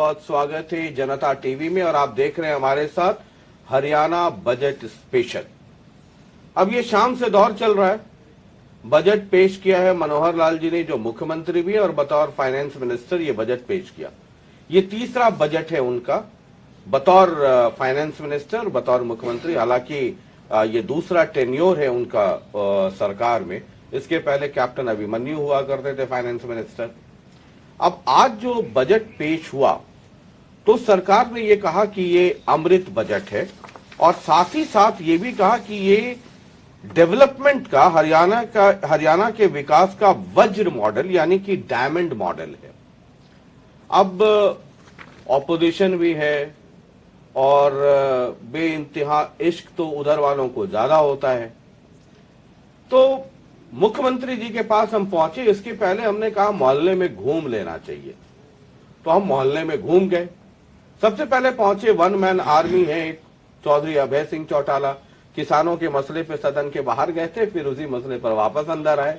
बहुत स्वागत है जनता टीवी में और आप देख रहे हैं हमारे साथ हरियाणा बजट स्पेशल। अब ये शाम से दौर चल रहा है। बजट पेश किया है मनोहर लाल जी ने, जो मुख्यमंत्री भी है और बतौर फाइनेंस मिनिस्टर ये बजट पेश किया। ये तीसरा बजट है उनका बतौर फाइनेंस मिनिस्टर, बतौर मुख्यमंत्री। हालांकि ये दूसरा टेन्योर है उनका सरकार में। इसके पहले कैप्टन अभिमन्यु हुआ करते थे फाइनेंस मिनिस्टर। अब आज जो बजट पेश हुआ तो सरकार ने ये कहा कि ये अमृत बजट है और साथ ही साथ ये भी कहा कि ये डेवलपमेंट का हरियाणा के विकास का वज्र मॉडल यानी कि डायमंड मॉडल है। अब ऑपोजिशन भी है और बेइंतहा इश्क तो उधर वालों को ज्यादा होता है। तो मुख्यमंत्री जी के पास हम पहुंचे, इसके पहले हमने कहा मोहल्ले में घूम लेना चाहिए, तो हम मोहल्ले में घूम गए। सबसे पहले पहुंचे, वन मैन आर्मी है चौधरी अभय सिंह चौटाला, किसानों के मसले पे सदन के बाहर गए थे, फिर उसी मसले पर वापस अंदर आए।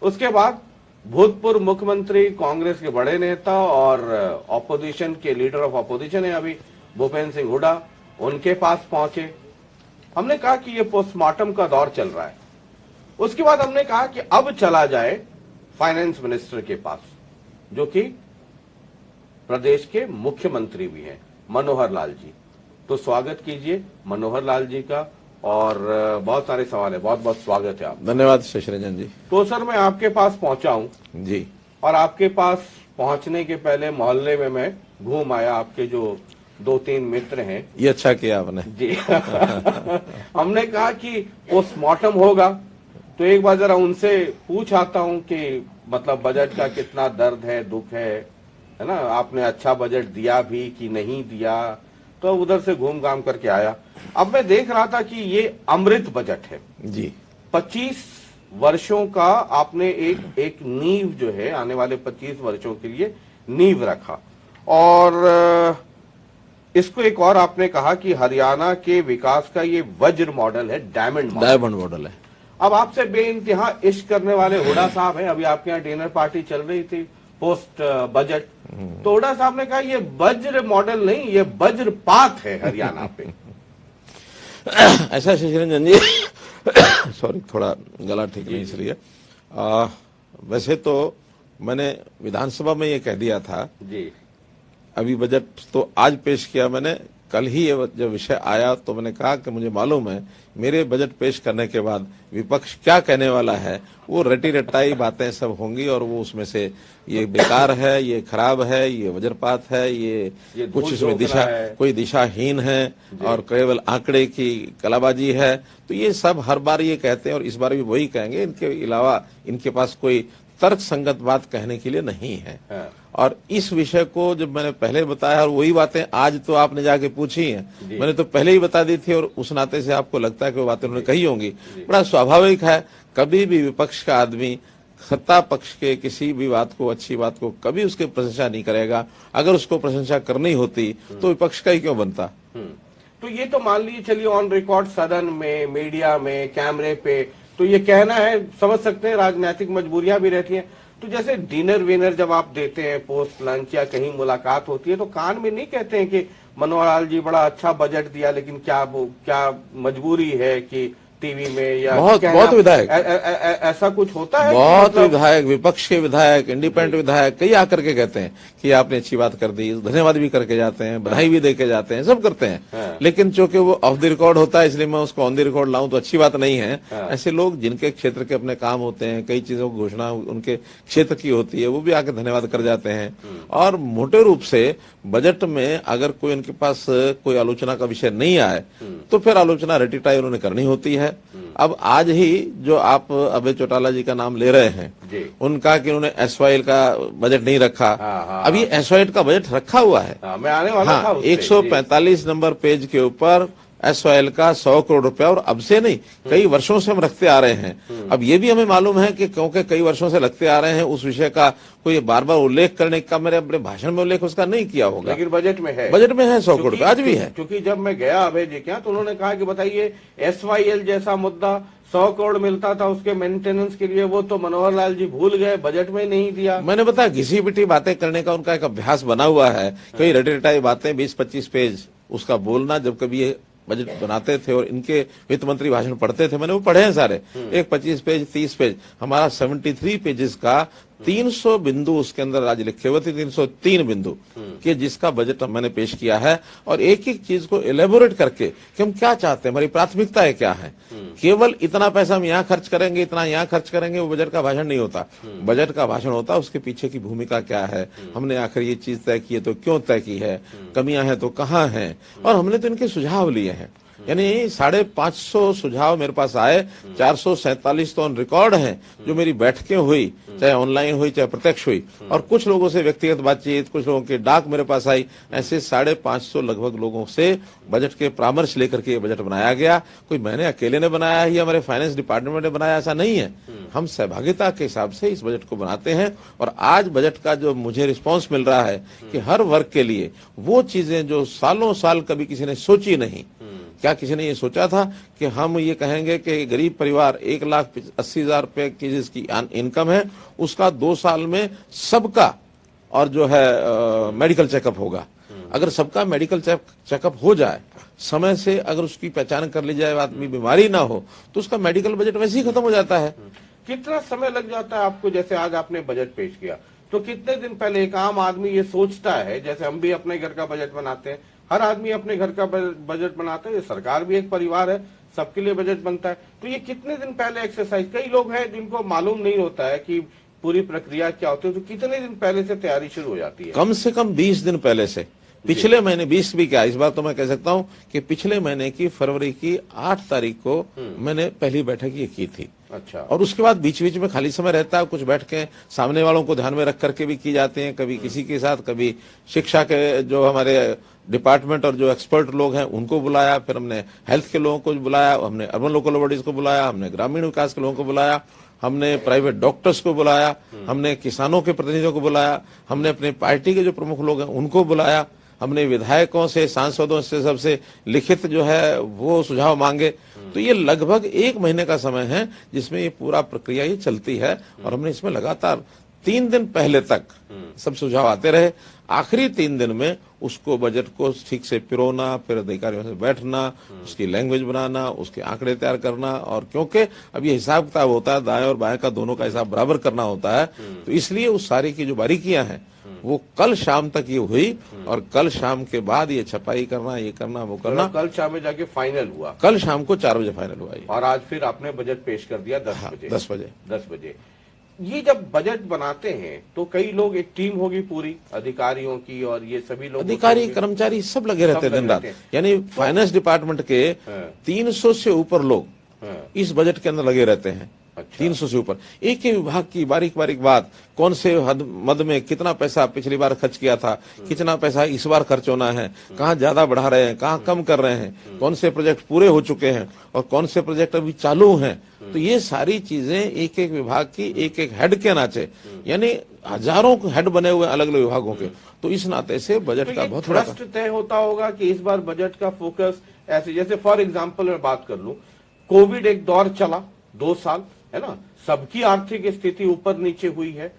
उसके बाद भूतपूर्व मुख्यमंत्री, कांग्रेस के बड़े नेता और ऑपोजिशन के लीडर ऑफ ऑपोजिशन है अभी भूपेंद्र सिंह हुड्डा, उनके पास पहुंचे। हमने कहा कि ये पोस्टमार्टम का दौर चल रहा है। उसके बाद हमने कहा कि अब चला जाए फाइनेंस मिनिस्टर के पास, जो कि प्रदेश के मुख्यमंत्री भी हैं, मनोहर लाल जी। तो स्वागत कीजिए मनोहर लाल जी का। और बहुत सारे सवाल है, बहुत बहुत स्वागत है आप। धन्यवाद शशि रंजन जी। तो सर मैं आपके पास पहुंचा हूं जी, और आपके पास पहुंचने के पहले मोहल्ले में मैं घूम आया। आपके जो 2-3 मित्र हैं, ये अच्छा किया आपने जी हमने कहा कि पोस्टमार्टम होगा तो एक बार जरा उनसे पूछ आता हूं कि मतलब बजट का कितना दर्द है, दुख है ना, आपने अच्छा बजट दिया भी कि नहीं दिया। तो उधर से घूम घाम करके आया। अब मैं देख रहा था कि ये अमृत बजट है जी। 25 वर्षों का आपने एक नींव जो है, आने वाले 25 वर्षों के लिए नींव रखा। और इसको एक और आपने कहा कि हरियाणा के विकास का ये वज्र मॉडल है, डायमंड मॉडल है। अब आपसे बेइंतहा इश्क करने वाले हुड्डा साहब हैं। अभी आपके यहाँ डिनर पार्टी चल रही थी पोस्ट बजट, तो हुड्डा साहब ने कहा ये वज्र मॉडल नहीं, ये वज्रपात है हरियाणा पे। ऐसा शशि रंजन जी सॉरी, थोड़ा गला ठीक नहीं इसलिए। वैसे तो मैंने विधानसभा में ये कह दिया था जी। अभी बजट तो आज पेश किया मैंने, कल ही ये जब विषय आया तो मैंने कहा कि मुझे मालूम है मेरे बजट पेश करने के बाद विपक्ष क्या कहने वाला है, वो रटी रटाई बातें सब होंगी और वो उसमें से ये बेकार है, ये खराब है, ये वज्रपात है, ये कुछ इसमें कोई दिशाहीन है और केवल आंकड़े की कलाबाजी है। तो ये सब हर बार ये कहते हैं और इस बार भी वही कहेंगे। इनके अलावा इनके पास कोई तर्क संगत बात कहने के लिए नहीं है। और इस विषय को जब मैंने पहले बताया और वही बातें आज तो आपने जाके पूछी हैं, मैंने तो पहले ही बता दी थी और उस नाते से आपको लगता है कि वो बातें उन्होंने कही होंगी। बड़ा स्वाभाविक है, कभी भी विपक्ष का आदमी सत्ता पक्ष के किसी भी बात को, अच्छी बात को कभी उसकी प्रशंसा नहीं करेगा। अगर उसको प्रशंसा करनी होती तो विपक्ष का ही क्यों बनता। तो ये तो मान लीजिए चलिए ऑन रिकॉर्ड सदन में, मीडिया में, कैमरे पे तो ये कहना है, समझ सकते हैं राजनीतिक मजबूरियां भी रहती हैं। तो जैसे डिनर विनर जब आप देते हैं, पोस्ट लंच या कहीं मुलाकात होती है, तो कान में नहीं कहते हैं कि मनोहर लाल जी बड़ा अच्छा बजट दिया, लेकिन क्या मजबूरी है कि टीवी में या बहुत विधायक ऐसा कुछ होता है? बहुत विधायक, विपक्ष के विधायक, इंडिपेंडेंट विधायक कई आकर के कहते हैं कि आपने अच्छी बात कर दी, धन्यवाद भी करके जाते हैं, बधाई भी देके जाते हैं, सब करते हैं। लेकिन चूंकि वो ऑफ द रिकॉर्ड होता है इसलिए मैं उसको ऑन द रिकॉर्ड लाऊं तो अच्छी बात नहीं है। ऐसे लोग जिनके क्षेत्र के अपने काम होते हैं, कई चीजों की घोषणा उनके क्षेत्र की होती है, वो भी आके धन्यवाद कर जाते हैं। और मोटे रूप से बजट में अगर कोई उनके पास कोई आलोचना का विषय नहीं आए तो फिर आलोचना रटीटाई उन्होंने करनी होती है। अब आज ही जो आप अभय चौटाला जी का नाम ले रहे हैं, उनका कि उन्होंने एसवाईएल का बजट नहीं रखा। अभी एसवाईएल का बजट रखा हुआ है। मैं आने वाला था 145 नंबर पेज के ऊपर एसवाईएल का 100 करोड़ रुपया, और अब से नहीं कई वर्षों से हम रखते आ रहे हैं। अब ये भी हमें मालूम है कि क्योंकि कई वर्षों से रखते आ रहे हैं, उस विषय का कोई बार बार उल्लेख करने का मैंने अपने भाषण में उल्लेख उसका नहीं किया होगा, लेकिन बजट में है। बजट में है 100 करोड़ रुपया आज भी है। क्योंकि जब मैं गया अभय जी क्या, तो उन्होंने कहा कि बताइए एसवाईएल जैसा मुद्दा 100 करोड़ मिलता था उसके मेंटेनेंस के लिए, वो तो मनोहर लाल जी भूल गए, बजट में नहीं दिया। मैंने बताया घिसी पिटी बातें करने का उनका एक अभ्यास बना हुआ है, कई रटे रटाई बातें 20-25 पेज उसका बोलना। जब कभी ये बजट बनाते थे और इनके वित्त मंत्री भाषण पढ़ते थे, मैंने वो पढ़े हैं सारे, एक 25 पेज 30 पेज, हमारा 73 पेजेस का 300 बिंदु उसके अंदर आज लिखे हुए थे, 303 बिंदु कि जिसका बजट मैंने पेश किया है, और एक एक चीज को एलेबोरेट करके कि हम क्या चाहते हैं, हमारी प्राथमिकताएं क्या है। केवल इतना पैसा हम यहाँ खर्च करेंगे, इतना यहाँ खर्च करेंगे, वो बजट का भाषण नहीं होता। बजट का भाषण होता है उसके पीछे की भूमिका क्या है, हमने आखिर ये चीज तय की है तो क्यों तय की है, कमियां हैं तो कहाँ हैं, और हमने तो इनके सुझाव लिए हैं। यानी 550 सुझाव मेरे पास आए, 447 तो ऑन रिकॉर्ड हैं जो मेरी बैठकें हुई, चाहे ऑनलाइन हुई चाहे प्रत्यक्ष हुई, और कुछ लोगों से व्यक्तिगत बातचीत, कुछ लोगों के डाक मेरे पास आई, ऐसे 550 लगभग लोगों से बजट के परामर्श लेकर के ये बजट बनाया गया। कोई मैंने अकेले ने बनाया है या हमारे फाइनेंस डिपार्टमेंट ने बनाया, ऐसा नहीं है। हम सहभागिता के हिसाब से इस बजट को बनाते हैं, और आज बजट का जो मुझे रिस्पांस मिल रहा है कि हर वर्ग के लिए वो चीजें जो सालों साल कभी किसी ने सोची नहीं। क्या किसी ने ये सोचा था कि हम ये कहेंगे कि गरीब परिवार 1,80,000 रुपए की जिसकी इनकम है उसका 2 साल में सबका और जो है मेडिकल चेकअप होगा। अगर सबका मेडिकल चेकअप हो जाए समय से, अगर उसकी पहचान कर ली जाए, आदमी बीमारी ना हो, तो उसका मेडिकल बजट वैसे ही खत्म हो जाता है। कितना समय लग जाता है आपको? जैसे आज आपने बजट पेश किया तो कितने दिन पहले एक आम आदमी ये सोचता है, जैसे हम भी अपने घर का बजट बनाते हैं, हर आदमी अपने घर का बजट बनाता है, ये सरकार भी एक परिवार है, सबके लिए बजट बनता है, तो ये कितने दिन पहले एक्सरसाइज, कई लोग हैं जिनको मालूम नहीं होता है कि पूरी प्रक्रिया क्या होती है, तो कितने दिन पहले से तैयारी शुरू हो जाती है? कम से कम 20 दिन पहले से। पिछले महीने 20 भी क्या, इस बार तो मैं कह सकता हूं कि पिछले महीने की फरवरी की 8 तारीख को मैंने पहली बैठक ये की थी। अच्छा। और उसके बाद बीच बीच में खाली समय रहता है, कुछ बैठकें सामने वालों को ध्यान में रख करके भी की जाती हैं, कभी किसी के साथ, कभी शिक्षा के जो हमारे डिपार्टमेंट और जो एक्सपर्ट लोग हैं उनको बुलाया, फिर हमने हेल्थ के लोगों को बुलाया, हमने अर्बन लोकल बॉडीज को बुलाया, हमने ग्रामीण विकास के लोगों को बुलाया, हमने प्राइवेट डॉक्टर्स को बुलाया, हमने किसानों के प्रतिनिधियों को बुलाया, हमने अपने पार्टी के जो प्रमुख लोग हैं उनको बुलाया, हमने विधायकों से, सांसदों से, सबसे लिखित जो है वो सुझाव मांगे। तो ये लगभग 1 महीने का समय है जिसमें ये पूरा प्रक्रिया ये चलती है, और हमने इसमें लगातार 3 दिन पहले तक सब सुझाव आते रहे। आखिरी 3 दिन में उसको बजट को ठीक से पिरोना, फिर अधिकारियों से बैठना, उसकी लैंग्वेज बनाना, उसके आंकड़े तैयार करना, और क्योंकि अब ये हिसाब किताब होता है, दाएं और बाएं का दोनों का हिसाब बराबर करना होता है, तो इसलिए उस सारी की जो बारीकियां हैं वो कल शाम तक ये हुई, और कल शाम के बाद ये छपाई करना, ये करना, वो करना, कल शाम में जाके फाइनल हुआ। कल शाम को 4 बजे फाइनल हुआ। और आज फिर आपने बजट पेश कर दिया 10 बजे। 10 बजे। ये जब बजट बनाते हैं तो कई लोग, एक टीम होगी पूरी अधिकारियों की, और ये सभी लोग, अधिकारी कर्मचारी सब लगे रहते हैं दिन रात। यानी फाइनेंस डिपार्टमद के 300 से ऊपर लोग इस बजट के अंदर लगे रहते हैं। अच्छा। 300 से ऊपर, एक ही विभाग की बारीक बारीक बात, कौन से मद में कितना पैसा पिछली बार खर्च किया था, कितना पैसा इस बार खर्च होना है, कहाँ ज्यादा बढ़ा रहे हैं, कहाँ कम कर रहे हैं, कौन से प्रोजेक्ट पूरे हो चुके हैं और कौन से प्रोजेक्ट अभी चालू हैं। तो ये सारी चीजें एक एक विभाग की, एक एक हेड के नाते, यानी हजारों हेड बने हुए अलग अलग विभागों के, तो इस नाते से बजट का बहुत बड़ा तय होता होगा कि इस बार बजट का फोकस ऐसे, जैसे फॉर एग्जाम्पल मैं बात कर लूं, कोविड एक दौर चला 2 साल, है ना, सबकी आर्थिक स्थिति ऊपर नीचे हुई है,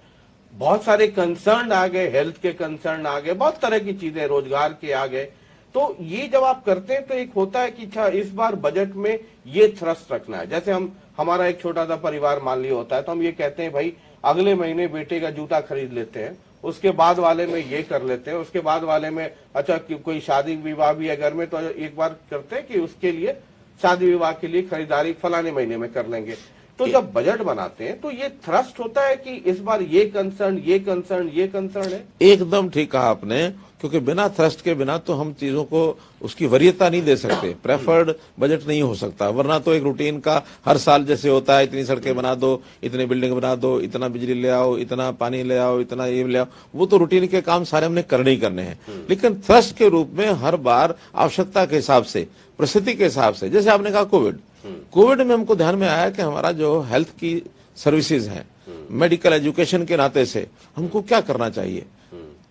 बहुत सारे कंसर्न आ गए, हेल्थ के कंसर्न आ गए, बहुत तरह की चीजें, रोजगार के आ गए। तो ये जब आप करते हैं तो एक होता है कि अच्छा इस बार बजट में ये थ्रस्ट रखना है। जैसे हमारा एक छोटा सा परिवार मान लिया होता है, तो हम ये कहते हैं भाई अगले महीने बेटे का जूता खरीद लेते हैं, उसके बाद वाले में ये कर लेते हैं, उसके बाद वाले में अच्छा कोई शादी विवाह भी है घर में तो एक बार करते हैं कि उसके लिए शादी विवाह के लिए खरीदारी फलाने महीने में कर लेंगे। तो जब बजट बनाते हैं तो ये थ्रस्ट होता है कि इस बार ये कंसर्न, ये कंसर्न, ये कंसर्न है। एकदम ठीक कहा आपने, क्योंकि बिना थ्रस्ट के बिना तो हम चीजों को उसकी वरीयता नहीं दे सकते, प्रेफर्ड बजट नहीं हो सकता। वरना तो एक रूटीन का हर साल जैसे होता है, इतनी सड़कें बना दो, इतनी बिल्डिंग बना दो, इतना बिजली ले आओ, इतना पानी ले आओ, इतना ये ले आओ, वो तो रूटीन के काम सारे हमने करने ही करने हैं। लेकिन थ्रस्ट के रूप में हर बार आवश्यकता के हिसाब से, परिस्थिति के हिसाब से, जैसे आपने कहा कोविड में हमको ध्यान में आया कि हमारा जो हेल्थ की सर्विसेज है, मेडिकल एजुकेशन के नाते से हमको क्या करना चाहिए।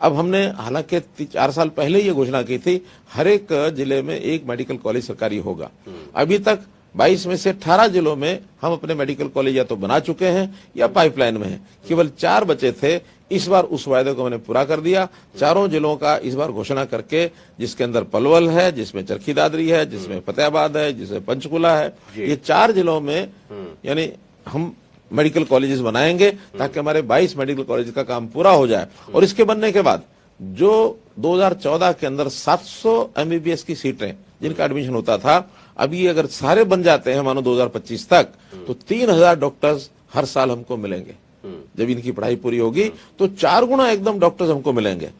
अब हमने हालांकि 4 साल पहले ये घोषणा की थी हर एक जिले में एक मेडिकल कॉलेज सरकारी होगा। अभी तक 22 में से 18 जिलों में हम अपने मेडिकल कॉलेज या तो बना चुके हैं या पाइपलाइन में हैं। केवल 4 बचे थे। इस बार उस वायदे को मैंने पूरा कर दिया। चारों जिलों का इस बार घोषणा करके, जिसके अंदर पलवल है, जिसमें चरखी दादरी है, जिसमें फतेहाबाद है, जिसमें पंचकुला है, ये 4 जिलों में यानी हम मेडिकल कॉलेजेस बनाएंगे ताकि हमारे 22 मेडिकल कॉलेज का काम पूरा हो जाए। और इसके बनने के बाद जो 2014 के अंदर 700 एमबीबीएस की सीटें जिनका एडमिशन होता था, अभी अगर सारे बन जाते हैं मानो 2025 तक, तो 3000 डॉक्टर्स हर साल हमको मिलेंगे। जब इनकी पढ़ाई पूरी होगी तो 4 गुना एकदम डॉक्टर्स हमको मिलेंगे।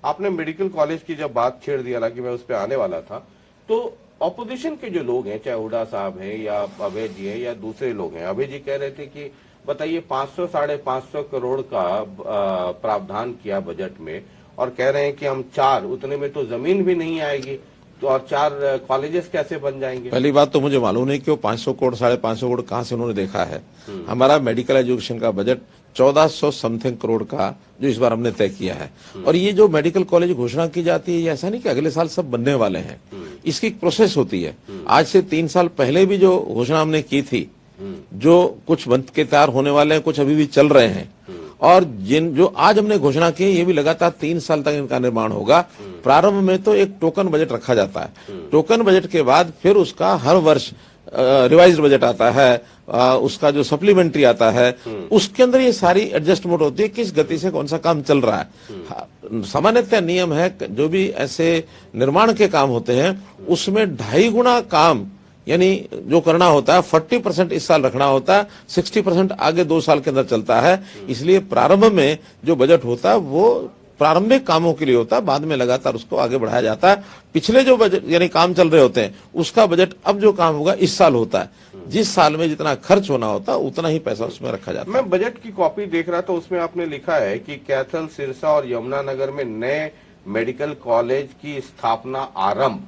आपने मेडिकल कॉलेज की जब बात छेड़ दी, हालांकि मैं उस पर आने वाला था, तो ऑपोजिशन के जो लोग हैं, चाहे हुड्डा साहब हैं या अभय जी हैं या दूसरे लोग हैं, अभय जी कह रहे थे कि बताइए 500 साढ़े 500 करोड़ का प्रावधान किया बजट में, और कह रहे हैं कि हम 4, उतने में तो जमीन भी नहीं आएगी, तो और 4 कॉलेजेस कैसे बन जाएंगे? पहली बात तो मुझे मालूम नहीं कि वो 500 करोड़ साढ़े 500 करोड़ कहां से उन्होंने देखा है। हमारा मेडिकल एजुकेशन का बजट 1400 समथिंग करोड़ का जो इस बार हमने तय किया है। और ये जो मेडिकल कॉलेज घोषणा की जाती है, ये ऐसा नहीं कि अगले साल सब बनने वाले हैं। इसकी एक प्रोसेस होती है। आज से 3 साल पहले भी जो घोषणा हमने की थी, जो कुछ बन के तैयार होने वाले हैं, कुछ अभी भी चल रहे हैं, और जो आज हमने घोषणा की, ये भी लगातार 3 साल तक इनका निर्माण होगा। प्रारंभ में तो एक टोकन बजट रखा जाता है। टोकन बजट के बाद फिर उसका हर वर्ष रिवाइज्ड बजट आता है, उसका जो सप्लीमेंट्री आता है, उसके अंदर ये सारी एडजस्टमेंट होती है, किस गति से कौन सा काम चल रहा है। सामान्यतः नियम है, जो भी ऐसे निर्माण के काम होते हैं उसमें 2.5 गुना काम यानी जो करना होता है, 40% इस साल रखना होता है, 60% आगे 2 साल के अंदर चलता है। इसलिए प्रारंभ में जो बजट होता है वो प्रारंभिक कामों के लिए होता है, बाद में लगातार उसको आगे बढ़ाया जाता है। पिछले जो बजट यानी काम चल रहे होते हैं उसका बजट अब जो काम होगा इस साल होता है। जिस साल में जितना खर्च होना होता है उतना ही पैसा उसमें रखा जाता है। मैं बजट की कॉपी देख रहा था, उसमें आपने लिखा है कि कैथल, सिरसा और यमुनानगर में नए मेडिकल कॉलेज की स्थापना आरंभ,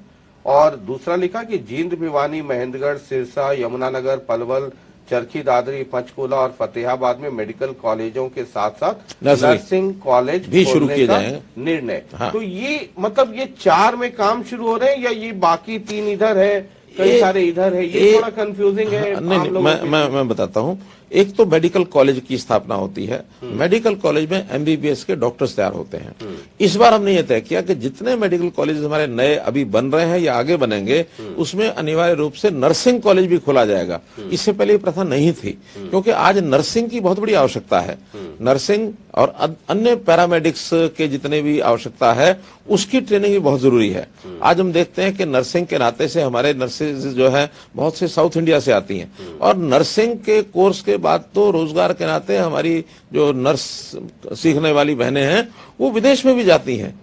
और दूसरा लिखा कि जींद, भिवानी, महेंद्रगढ़, सिरसा, यमुनानगर, पलवल, चरखी दादरी, पंचकुला और फतेहाबाद में मेडिकल कॉलेजों के साथ साथ नर्सिंग कॉलेज भी शुरू किए जाएंगे निर्णय। तो ये मतलब ये 4 में काम शुरू हो रहे हैं या ये बाकी 3 इधर है, कई सारे इधर है? ये थोड़ा कंफ्यूजिंग है। नहीं, मैं बताता हूँ। एक तो मेडिकल कॉलेज की स्थापना होती है। मेडिकल कॉलेज में एमबीबीएस के डॉक्टर्स तैयार होते हैं। इस बार हमने ये तय किया कि जितने मेडिकल कॉलेज हमारे नए अभी बन रहे हैं या आगे बनेंगे, उसमें अनिवार्य रूप से नर्सिंग कॉलेज भी खोला जाएगा। इससे पहले ये प्रथा नहीं थी, क्योंकि आज नर्सिंग की बहुत बड़ी आवश्यकता है। नर्सिंग और अन्य पैरामेडिक्स के जितने भी आवश्यकता है, उसकी ट्रेनिंग भी बहुत जरूरी है। आज हम देखते हैं कि नर्सिंग के नाते से हमारे नर्सेज जो है बहुत से साउथ इंडिया से आती हैं, और नर्सिंग के कोर्स के बाद तो रोजगार के नाते हमारी जो नर्स सीखने वाली बहनें हैं वो विदेश में भी जाती हैं।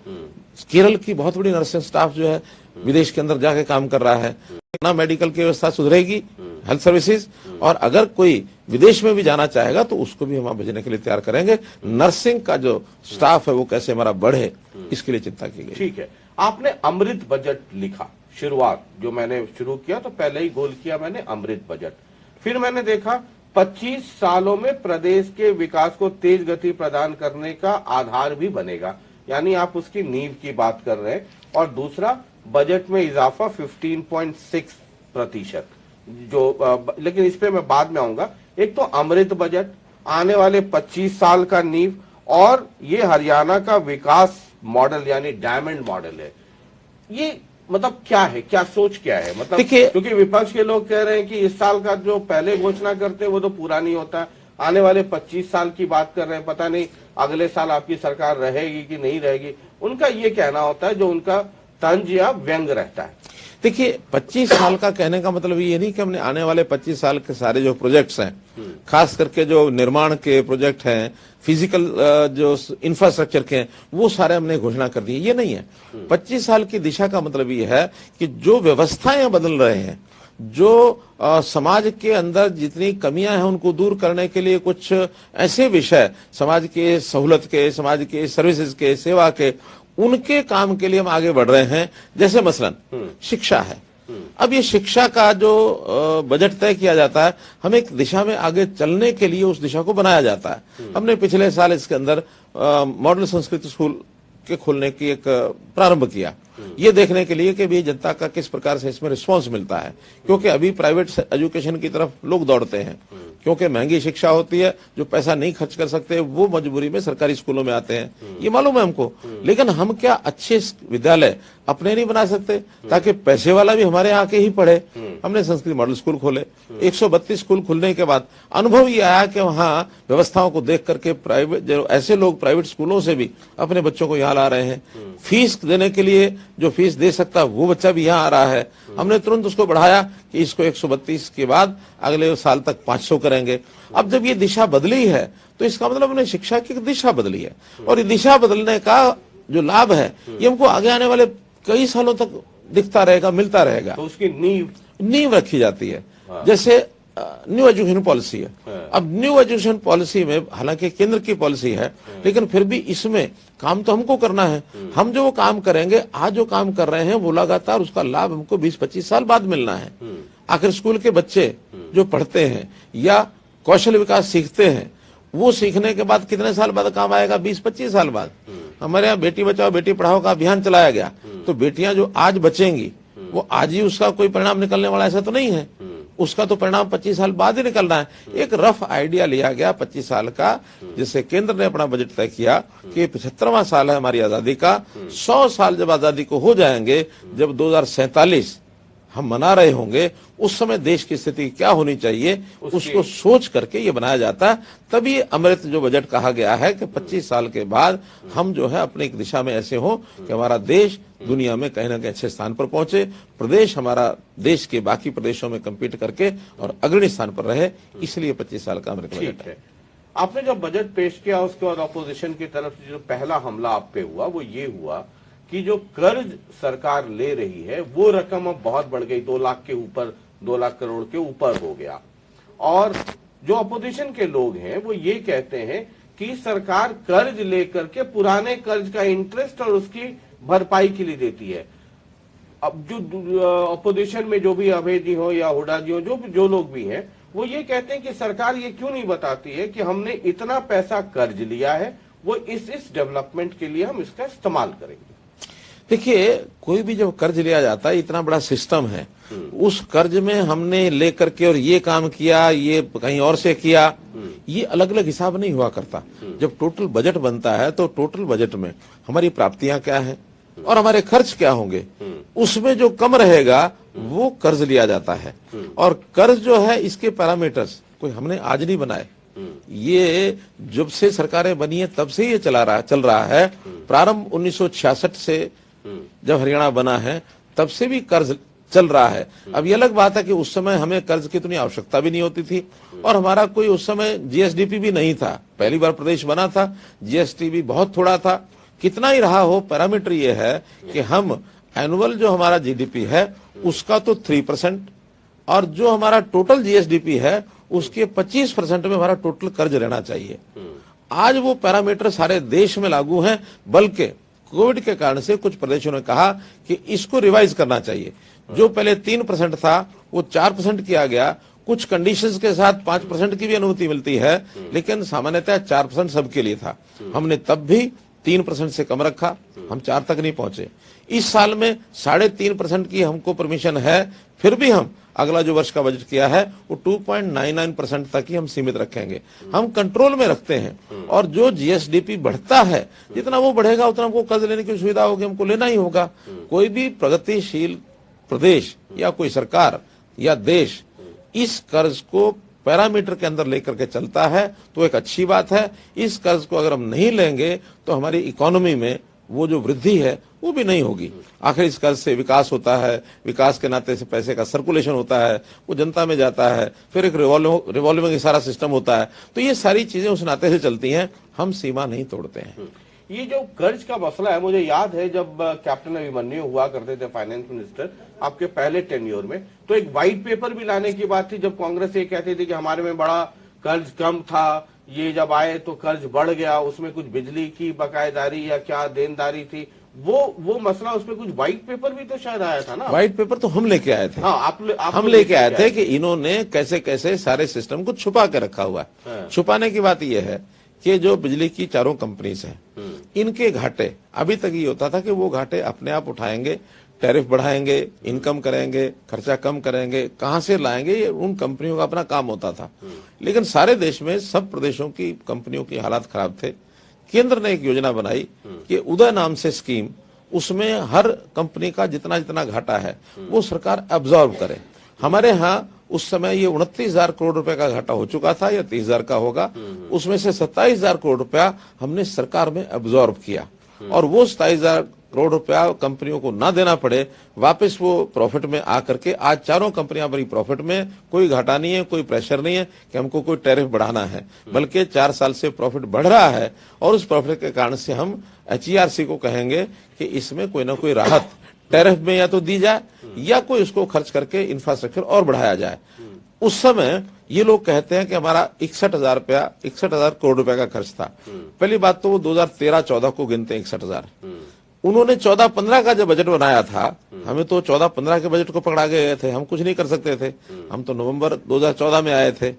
केरल की बहुत बड़ी नर्सिंग स्टाफ जो है विदेश के अंदर जाके काम कर रहा है। ना मेडिकल की व्यवस्था सुधरेगी, हेल्थ सर्विसेज, और अगर कोई विदेश में भी जाना चाहेगा तो उसको भी हम भेजने के लिए तैयार करेंगे। नर्सिंग का जो स्टाफ है वो कैसे हमारा बढ़े, इसके लिए चिंता की गई। ठीक है। आपने अमृत बजट लिखा, शुरुआत जो मैंने शुरू किया तो पहले ही गोल किया मैंने अमृत बजट। फिर मैंने देखा 25 सालों में प्रदेश के विकास को तेज गति प्रदान करने का आधार भी बनेगा, यानी आप उसकी नींव की बात कर रहे हैं। और दूसरा, बजट में इजाफा 15.6%, जो लेकिन इस पे मैं बाद में आऊंगा। एक तो अमृत बजट, आने वाले 25 साल का नींव, और ये हरियाणा का विकास मॉडल यानी डायमंड मॉडल है। ये मतलब क्या है, क्या सोच क्या है? मतलब क्योंकि विपक्ष के लोग कह रहे हैं कि इस साल का जो पहले घोषणा करते हैं वो तो पूरा नहीं होता, आने वाले 25 साल की बात कर रहे हैं, पता नहीं अगले साल आपकी सरकार रहेगी कि नहीं रहेगी। उनका ये कहना होता है, जो उनका तंज या व्यंग रहता है। देखिए, 25 साल का कहने का मतलब ये नहीं कि हमने आने वाले 25 साल के सारे जो प्रोजेक्ट्स हैं, खास करके जो निर्माण के प्रोजेक्ट हैं, फिजिकल जो इंफ्रास्ट्रक्चर के हैं, वो सारे हमने घोषणा कर दी, ये नहीं है। 25 साल की दिशा का मतलब ये है कि जो व्यवस्थाएं बदल रहे हैं, जो समाज के अंदर जितनी कमियां हैं उनको दूर करने के लिए कुछ ऐसे विषय समाज के सहूलत के, समाज के सर्विसेज के, सेवा के, उनके काम के लिए हम आगे बढ़ रहे हैं। जैसे मसलन शिक्षा है। अब ये शिक्षा का जो बजट तय किया जाता है, हम एक दिशा में आगे चलने के लिए उस दिशा को बनाया जाता है। हमने पिछले साल इसके अंदर मॉडल संस्कृत स्कूल के खोलने की एक प्रारंभ किया। ये देखने के लिए कि भी जनता का किस प्रकार से इसमें रिस्पांस मिलता है, क्योंकि अभी प्राइवेट एजुकेशन की तरफ लोग दौड़ते हैं, क्योंकि महंगी शिक्षा होती है, जो पैसा नहीं खर्च कर सकते वो मजबूरी में सरकारी स्कूलों में आते हैं, ये मालूम है हमको। लेकिन हम क्या अच्छे विद्यालय अपने नहीं बना सकते ताकि पैसे वाला भी हमारे यहाँ आके ही पढ़े? हमने संस्कृत मॉडल स्कूल खोले, 132 स्कूल खुलने के बाद अनुभव ये आया कि वहाँ व्यवस्थाओं को देख करके प्राइवेट जो ऐसे लोग प्राइवेट स्कूलों से भी अपने बच्चों को यहाँ ला रहे हैं। फीस देने के लिए जो फीस दे सकता वो बच्चा भी यहाँ आ रहा है। हमने तुरंत उसको बढ़ाया कि इसको 132 के बाद अगले साल तक 500 करेंगे। अब जब ये दिशा बदली है तो इसका मतलब हमने शिक्षा की दिशा बदली है, और ये दिशा बदलने का जो लाभ है ये हमको आगे आने वाले कई सालों तक दिखता रहेगा, मिलता रहेगा। तो उसकी नींव रखी जाती है। जैसे न्यू एजुकेशन पॉलिसी है, अब न्यू एजुकेशन पॉलिसी में हालांकि केंद्र की पॉलिसी है, लेकिन फिर भी इसमें काम तो हमको करना है। हम जो काम करेंगे, आज जो काम कर रहे हैं वो लगातार उसका लाभ हमको 20-25 साल बाद मिलना है। आखिर स्कूल के बच्चे जो पढ़ते हैं या कौशल विकास सीखते हैं, वो सीखने के बाद कितने साल बाद काम आएगा? 20-25 साल बाद। हमारे यहाँ बेटी बचाओ बेटी पढ़ाओ का अभियान चलाया गया, तो बेटियां जो आज बचेंगी वो आज ही उसका कोई परिणाम निकलने वाला ऐसा तो नहीं है, उसका तो परिणाम 25 साल बाद ही निकलना है। एक रफ आइडिया लिया गया 25 साल का, जिससे केंद्र ने अपना बजट तय किया कि 75वां साल है हमारी आजादी का। 100 साल जब आजादी को हो जाएंगे, जब 2047 हम मना रहे होंगे, उस समय देश की स्थिति क्या होनी चाहिए उसको सोच करके ये बनाया जाता है। तभी अमृत जो बजट कहा गया है कि 25 साल के बाद हम जो है अपनी एक दिशा में ऐसे हो कि हमारा देश दुनिया में कहीं ना कहीं अच्छे स्थान पर पहुंचे, प्रदेश हमारा देश के बाकी प्रदेशों में कम्पीट करके और अग्रणी स्थान पर रहे, इसलिए 25 साल का अमृत बजट है। आपने जब बजट पेश किया उसके बाद अपोजिशन की तरफ से जो पहला हमला आप पे हुआ वो ये हुआ कि जो कर्ज सरकार ले रही है वो रकम अब बहुत बढ़ गई, 2 लाख के ऊपर, 2 लाख करोड़ के ऊपर हो गया। और जो अपोजिशन के लोग हैं वो ये कहते हैं कि सरकार कर्ज लेकर के पुराने कर्ज का इंटरेस्ट और उसकी भरपाई के लिए देती है। अब जो अपोजिशन में जो भी अभय जी हो या हुड्डा जी हो, जो लोग भी हैं, वो ये कहते हैं कि सरकार ये क्यों नहीं बताती है कि हमने इतना पैसा कर्ज लिया है, वो इस डेवलपमेंट के लिए हम इसका इस्तेमाल करेंगे। देखिए, कोई भी जब कर्ज लिया जाता है, इतना बड़ा सिस्टम है, उस कर्ज में हमने लेकर के और ये काम किया, ये कहीं और से किया, ये अलग अलग हिसाब नहीं हुआ करता। जब टोटल बजट बनता है तो टोटल बजट में हमारी प्राप्तियां क्या हैं और हमारे खर्च क्या होंगे, उसमें जो कम रहेगा वो कर्ज लिया जाता है। और कर्ज जो है, इसके पैरामीटर्स कोई हमने आज नहीं बनाए, ये जब से सरकारें बनी है तब से ये चल रहा है। प्रारंभ 1966 से जब हरियाणा बना है तब से भी कर्ज चल रहा है। अब ये अलग बात है कि उस समय हमें कर्ज की इतनी आवश्यकता भी नहीं होती थी, और हमारा कोई उस समय जीएसडीपी भी नहीं था, पहली बार प्रदेश बना था, जीएसटी भी बहुत थोड़ा था। कितना ही रहा हो, पैरामीटर ये है कि हम एनुअल जो हमारा जीडीपी है उसका तो 3%, और जो हमारा टोटल जीएसडीपी है उसके 25% में हमारा टोटल कर्ज रहना चाहिए। आज वो पैरामीटर सारे देश में लागू हैं, बल्कि कोविड के कारण से कुछ प्रदेशों ने कहा कि इसको रिवाइज करना चाहिए। जो पहले 3% था वो 4% किया गया, कुछ कंडीशंस के साथ 5% की भी अनुमति मिलती है, लेकिन सामान्यतः 4% सबके लिए था। हमने तब भी 3% से कम रखा, हम 4 तक नहीं पहुंचे। इस साल में 3.5% की हमको परमिशन है, फिर भी हम अगला जो वर्ष का बजट किया है वो 2.99% तक ही हम सीमित रखेंगे। हम कंट्रोल में रखते हैं, और जो जीएसडीपी बढ़ता है, जितना वो बढ़ेगा उतना हमको कर्ज लेने की सुविधा होगी, हमको लेना ही होगा। कोई भी प्रगतिशील प्रदेश या कोई सरकार या देश इस कर्ज को पैरामीटर के अंदर लेकर के चलता है तो एक अच्छी बात है। इस कर्ज को अगर हम नहीं लेंगे तो हमारी इकोनॉमी में वो जो वृद्धि है वो भी नहीं होगी। आखिर इस कर्ज से विकास होता है, विकास के नाते से पैसे का सर्कुलेशन होता है, वो जनता में जाता है, फिर एक रिवॉल्विंग सारा सिस्टम होता है। तो ये सारी चीजें उस नाते से चलती हैं, हम सीमा नहीं तोड़ते हैं। ये जो कर्ज का मसला है, मुझे याद है जब कैप्टन अभिमन्यु हुआ करते थे फाइनेंस मिनिस्टर आपके पहले टेन्योर में, तो एक व्हाइट पेपर भी लाने की बात थी, जब कांग्रेस ये कहती थी कि हमारे में बड़ा कर्ज कम था, ये जब आए तो कर्ज बढ़ गया, उसमें कुछ बिजली की बकायेदारी या क्या देनदारी थी, वो मसला, उसमें कुछ व्हाइट पेपर भी तो शायद आया था ना। व्हाइट पेपर तो हम लेके आए थे। हाँ, हम लेके आए थे कि इन्होंने कैसे कैसे सारे सिस्टम को छुपा के रखा हुआ है। छुपाने की बात यह है कि जो बिजली की चारों कंपनीज हैं, इनके घाटे, अभी तक ये होता था कि वो घाटे अपने आप उठाएंगे, टैरिफ बढ़ाएंगे, इनकम करेंगे, खर्चा कम करेंगे, कहां से लाएंगे, ये उन कंपनियों का अपना काम होता था। लेकिन सारे देश में सब प्रदेशों की कंपनियों की हालात खराब थे। केंद्र ने एक योजना बनाई कि उदय नाम से स्कीम, उसमें हर कंपनी का जितना जितना घाटा है वो सरकार एब्जॉर्ब करे। हमारे यहाँ उस समय ये 29,000 करोड़ रुपए का घाटा हो चुका था, या 30,000 का होगा, उसमें से 27,000 करोड़ रुपया हमने सरकार में एब्जॉर्ब किया, और वो 27,000 करोड़ रुपया कंपनियों को ना देना पड़े, वापस वो प्रॉफिट में आकर के आज चारों कंपनियां बड़ी प्रॉफिट में, कोई घाटा नहीं है, कोई प्रेशर नहीं है कि हमको कोई टैरिफ बढ़ाना है, बल्कि 4 साल से प्रॉफिट बढ़ रहा है। और उस प्रॉफिट के कारण से हम HERC को कहेंगे कि इसमें कोई ना कोई राहत टैरिफ में या तो दी जाए, या कोई उसको खर्च करके इंफ्रास्ट्रक्चर और बढ़ाया जाए। उस समय ये लोग कहते हैं कि हमारा 61,000 करोड़ रुपए का खर्च था। पहली बात तो वो 2013-14 को गिनते हैं 61,000। उन्होंने 14-15 का जब बजट बनाया था, हमें तो 14-15 के बजट को पकड़ा गए थे, हम कुछ नहीं कर सकते थे। हम तो नवंबर 2014 में आए थे,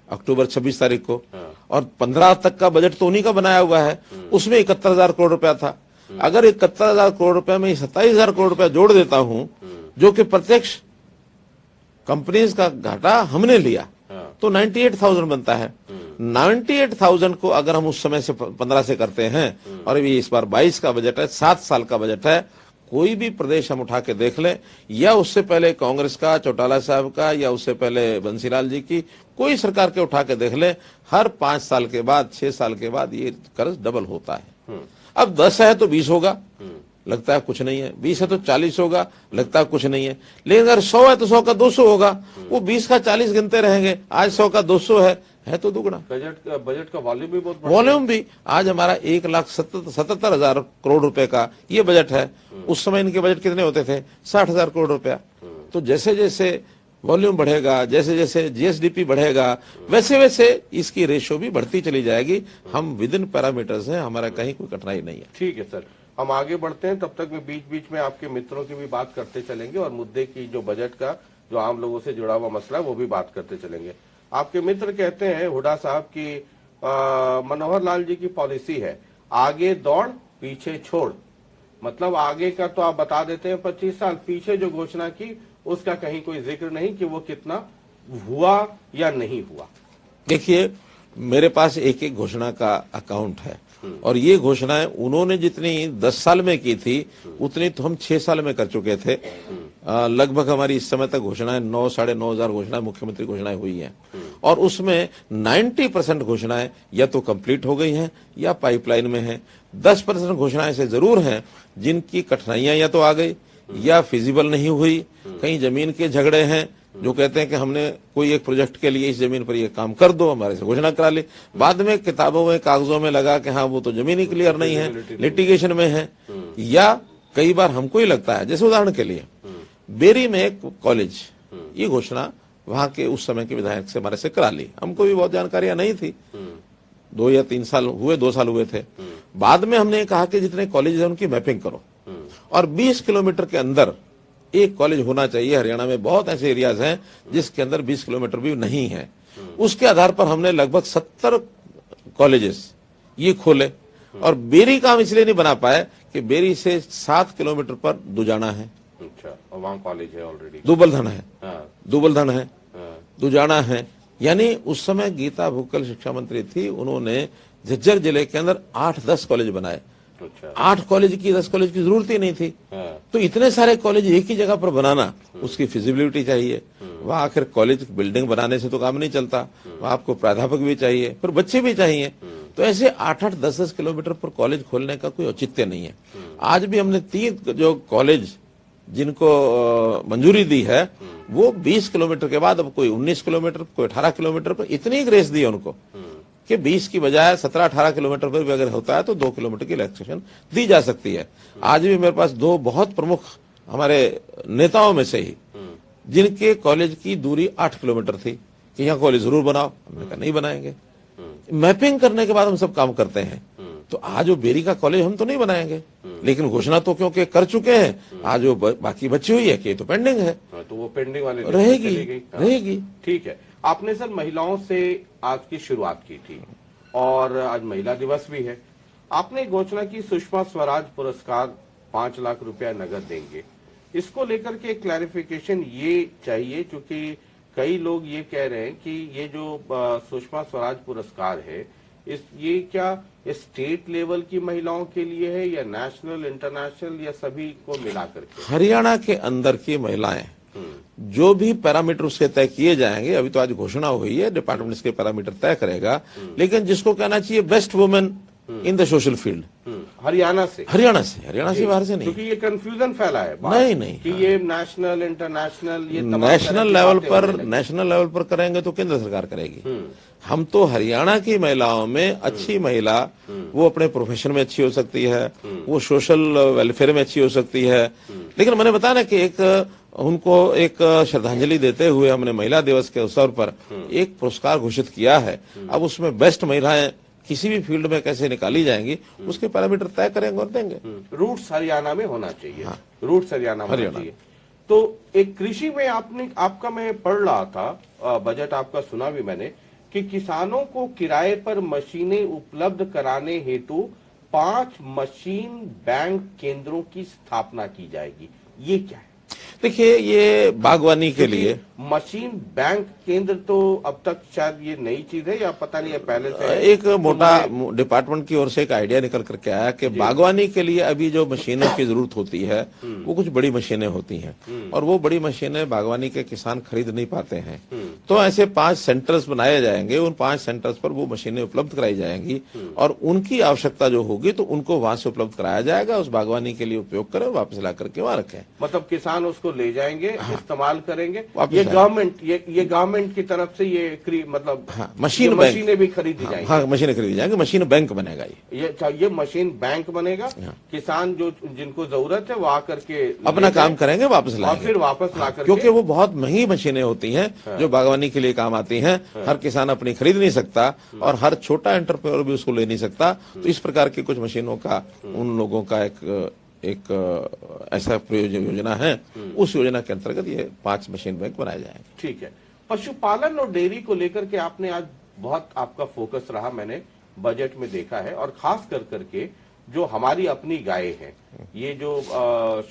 अक्टूबर 26 तारीख को, और 15 तक का बजट तो उन्हीं का बनाया हुआ है। उसमें 71,000 करोड़ रुपया था। अगर 71,000 करोड़ रुपए में 27,000 करोड़ रुपया जोड़ देता हूं, जो कि प्रत्यक्ष कंपनीज का घाटा हमने लिया, तो 98,000 बनता है। 98,000 को अगर हम उस समय से 15 से करते हैं, और ये इस बार 22 का बजट है, 7 साल का बजट है, कोई भी प्रदेश हम उठा के देख लें, या उससे पहले कांग्रेस का, चौटाला साहब का, या उससे पहले बंसीलाल जी की, कोई सरकार के उठा के देख लें, हर 5 साल के बाद, 6 साल के बाद ये कर्ज डबल होता है। अब 10 है तो 20 होगा, लगता है कुछ नहीं है, 20 है तो 40 होगा, लगता है कुछ नहीं है। लेकिन अगर 100 है तो 100 का 200 होगा, वो 20 का 40 गिनते रहेंगे। आज 100 का 200 है तो दुगना। बजट का वॉल्यूम भी बहुत, वॉल्यूम भी आज हमारा 1,77,000 करोड़ रुपए का ये बजट है। उस समय इनके बजट कितने होते थे? 60,000 करोड़ रुपया। तो जैसे जैसे वॉल्यूम बढ़ेगा, जैसे जैसे GSDP बढ़ेगा, वैसे वैसे इसकी रेशो भी बढ़ती चली जाएगी। हम विद इन पैरामीटर्स हैं, हमारा कहीं कोई कठिनाई नहीं है। ठीक है सर, हम आगे बढ़ते हैं, तब तक मैं बीच बीच में आपके मित्रों की भी बात करते चलेंगे, और मुद्दे की जो बजट का जो आम लोगों से जुड़ा हुआ मसला है वो भी बात करते चलेंगे। आपके मित्र कहते हैं, हुड्डा साहब की मनोहर लाल जी की पॉलिसी है, आगे दौड़ पीछे छोड़। मतलब आगे का तो आप बता देते हैं 25 साल, पीछे जो घोषणा की उसका कहीं कोई जिक्र नहीं कि वो कितना हुआ या नहीं हुआ। देखिए, मेरे पास एक एक घोषणा का अकाउंट है, और ये घोषणाएं उन्होंने जितनी 10 साल में की थी, उतनी तो हम 6 साल में कर चुके थे। लगभग हमारी इस समय तक घोषणाएं 9,000-9,500 घोषणाएं, मुख्यमंत्री घोषणाएं हुई हैं, और उसमें 90% घोषणाएं या तो कंप्लीट हो गई हैं या पाइपलाइन में हैं। 10% घोषणाएं से जरूर हैं जिनकी कठिनाइयां या तो आ गई या फिजिबल नहीं हुई। कहीं जमीन के झगड़े हैं, जो कहते हैं कि हमने कोई एक प्रोजेक्ट के लिए इस जमीन पर ये काम कर दो, हमारे से घोषणा करा ली, बाद में किताबों में, कागजों में लगा कि हाँ वो तो जमीन ही क्लियर नहीं है, लिटिगेशन में है। या कई बार हमको ही लगता है, जैसे उदाहरण के लिए बेरी में एक कॉलेज, ये घोषणा वहां के उस समय के विधायक से हमारे से करा ली, हमको भी बहुत जानकारियां नहीं थी। 2 या 3 साल हुए, 2 साल हुए थे। बाद में हमने कहा कि जितने कॉलेज है उनकी मैपिंग करो, और 20 किलोमीटर के अंदर एक कॉलेज होना चाहिए। हरियाणा में बहुत ऐसे एरियाज हैं जिसके अंदर 20 किलोमीटर भी नहीं है। उसके आधार पर हमने लगभग 70 कॉलेजेस ये खोले, और बेरी का हम इसलिए नहीं बना पाए कि बेरी से 7 किलोमीटर पर दुजाना है। अच्छा, और वहाँ कॉलेज है ऑलरेडी। दुबलधन है, दुबलधन है, दुजाना है। यानी उस समय गीता भुक्कल शिक्षा मंत्री थी, उन्होंने झज्जर जिले के अंदर 8-10 कॉलेज बनाए। 8 कॉलेज की, 10 कॉलेज की जरूरत ही नहीं थी। तो इतने सारे कॉलेज एक ही जगह पर बनाना, उसकी फिजिबिलिटी चाहिए। वहाँ आखिर कॉलेज बिल्डिंग बनाने से तो काम नहीं चलता, वहाँ आपको प्राध्यापक भी चाहिए, फिर बच्चे भी चाहिए। तो ऐसे 8-8, 10-10 किलोमीटर पर कॉलेज खोलने का कोई औचित्य नहीं है। आज भी हमने 3 जो कॉलेज जिनको मंजूरी दी है, वो 20 किलोमीटर के बाद, अब कोई 19 किलोमीटर, कोई 18 किलोमीटर पर, इतनी ग्रेस दी है उनको कि 20 की बजाय 17-18 किलोमीटर पर भी अगर होता है तो 2 किलोमीटर की रिलैक्सेशन दी जा सकती है। आज भी मेरे पास 2 बहुत प्रमुख हमारे नेताओं में से ही जिनके कॉलेज की दूरी 8 किलोमीटर थी कि यहाँ कॉलेज जरूर बनाओ, हमने कहा नहीं बनाएंगे। मैपिंग करने के बाद हम सब काम करते हैं। तो आज वो बेरी का कॉलेज हम तो नहीं बनाएंगे, लेकिन घोषणा तो क्योंकि कर चुके हैं, आज वो बाकी बची हुई है कि तो पेंडिंग है, तो वो पेंडिंग वाली रहेगी। ठीक है। आपने सर महिलाओं से आज की शुरुआत की थी, और आज महिला दिवस भी है। आपने घोषणा की सुषमा स्वराज पुरस्कार 5 लाख रुपया नगद देंगे। इसको लेकर के क्लैरिफिकेशन ये चाहिए, क्योंकि कई लोग ये कह रहे हैं कि ये जो सुषमा स्वराज पुरस्कार है, ये क्या स्टेट लेवल की महिलाओं के लिए है या नेशनल, इंटरनेशनल, या सभी को मिला करके? हरियाणा के अंदर की महिलाएं जो भी पैरामीटर उसके तय किए जाएंगे, अभी तो आज घोषणा हुई है, डिपार्टमेंट इसके पैरामीटर तय करेगा, लेकिन जिसको कहना चाहिए best women in the social field, Haryana से बाहर से नहीं, क्योंकि ये कंफ्यूजन फैला है नहीं कि ये नेशनल, इंटरनेशनल, ये नेशनल लेवल पर करेंगे तो केंद्र सरकार करेगी। हम तो हरियाणा की महिलाओं में अच्छी महिला, वो अपने प्रोफेशन में अच्छी हो सकती है, वो सोशल वेलफेयर में अच्छी हो सकती है, लेकिन मैंने बताया ना कि उनको एक श्रद्धांजलि देते हुए हमने महिला दिवस के अवसर पर एक पुरस्कार घोषित किया है। अब उसमें बेस्ट महिलाएं किसी भी फील्ड में कैसे निकाली जाएंगी, उसके पैरामीटर तय करेंगे और देंगे। रूट्स हरियाणा में होना चाहिए। हाँ। रूट्स हरियाणा में होना चाहिए। तो एक कृषि में आपका मैं पढ़ रहा था, बजट आपका सुना भी मैंने, कि किसानों को किराए पर मशीनें उपलब्ध कराने हेतु 5 मशीन बैंक केंद्रों की स्थापना की जाएगी। ये क्या है? देखिए, ये बागवानी के लिए मशीन बैंक केंद्र तो अब तक शायद ये नई चीज है या पता नहीं है पहले से? एक मोटा डिपार्टमेंट की ओर से एक आइडिया निकल करके आया कि बागवानी के लिए अभी जो मशीनों की जरूरत होती है वो कुछ बड़ी मशीनें होती हैं, और वो बड़ी मशीनें बागवानी के किसान खरीद नहीं पाते हैं। तो ऐसे 5 सेंटर्स बनाए जाएंगे, उन 5 सेंटर्स पर वो मशीनें उपलब्ध कराई जाएंगी, और उनकी आवश्यकता जो होगी तो उनको वहां से उपलब्ध कराया जाएगा, उस बागवानी के लिए उपयोग करें और वापस ला करके वहां रखें। मतलब किसान उसको ले जाएंगे, इस्तेमाल करेंगे। ये गवर्नमेंट की तरफ से ये मतलब मशीनें भी खरीदी जाएंगी। हाँ, मशीनें खरीदी जाएंगी, मशीन बैंक बनेगा। ये मशीन बैंक बनेगा। किसान जो जिनको जरूरत है वो आकर के अपना काम करेंगे, वापस लाएंगे, फिर वापस ला करके, क्योंकि वो बहुत महंगी मशीनें होती हैं जो बागवानी के लिए काम आती हैं। हर किसान अपनी खरीद नहीं सकता और हर छोटा एंटरप्रेन्योर भी उसको ले नहीं सकता। तो इस प्रकार की कुछ मशीनों का उन लोगों का एक ऐसा योजना है, उस योजना के अंतर्गत ये 5 मशीन बैंक बनाए जाएंगे। ठीक है। पशुपालन और डेयरी को लेकर के आपने आज बहुत आपका फोकस रहा, मैंने बजट में देखा है, और खास कर करके जो हमारी अपनी गाय है, ये जो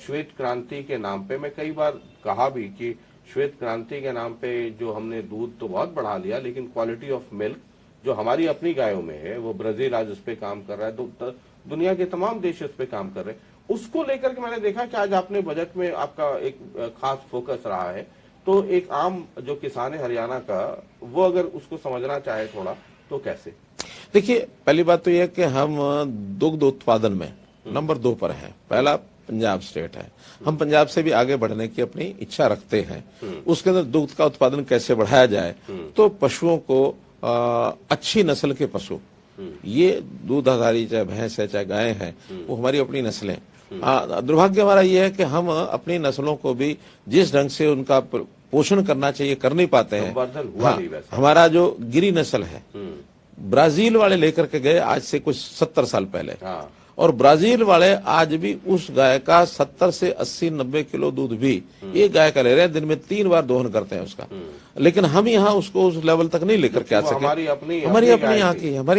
श्वेत क्रांति के नाम पे, मैं कई बार कहा भी कि श्वेत क्रांति के नाम पे जो हमने दूध तो बहुत बढ़ा लिया, लेकिन क्वालिटी ऑफ मिल्क जो हमारी अपनी गायों में है, वो ब्राजील आज उस पर काम कर रहा है, दुनिया के तमाम देश उस पर काम कर रहे हैं। उसको लेकर के मैंने देखा कि आज आपने बजट में आपका एक खास फोकस रहा है। तो एक आम जो किसान है हरियाणा का, वो अगर उसको समझना चाहे थोड़ा, तो कैसे? देखिए, पहली बात तो यह कि हम दुग्ध उत्पादन में नंबर 2 पर हैं। पहला पंजाब स्टेट है। हम पंजाब से भी आगे बढ़ने की अपनी इच्छा रखते हैं। उसके अंदर दुग्ध का उत्पादन कैसे बढ़ाया जाए, तो पशुओं को अच्छी नस्ल के पशु, ये दूध आधारी चाहे भैंस है चाहे गाय है, वो हमारी अपनी नस्लें। दुर्भाग्य हमारा ये है कि हम अपनी नस्लों को भी जिस ढंग से उनका पोषण करना चाहिए कर नहीं पाते हैं। हाँ, हमारा जो गिरी नस्ल है, ब्राजील वाले लेकर के गए आज से कुछ 70 साल पहले, और ब्राजील वाले आज भी उस गाय का 70 से 80-90 किलो दूध भी एक गाय का ले रहे हैं। दिन में 3 बार दोहन करते हैं उसका, लेकिन हम यहाँ उसको उस लेवल तक नहीं लेकर के आ सके। हमारी अपनी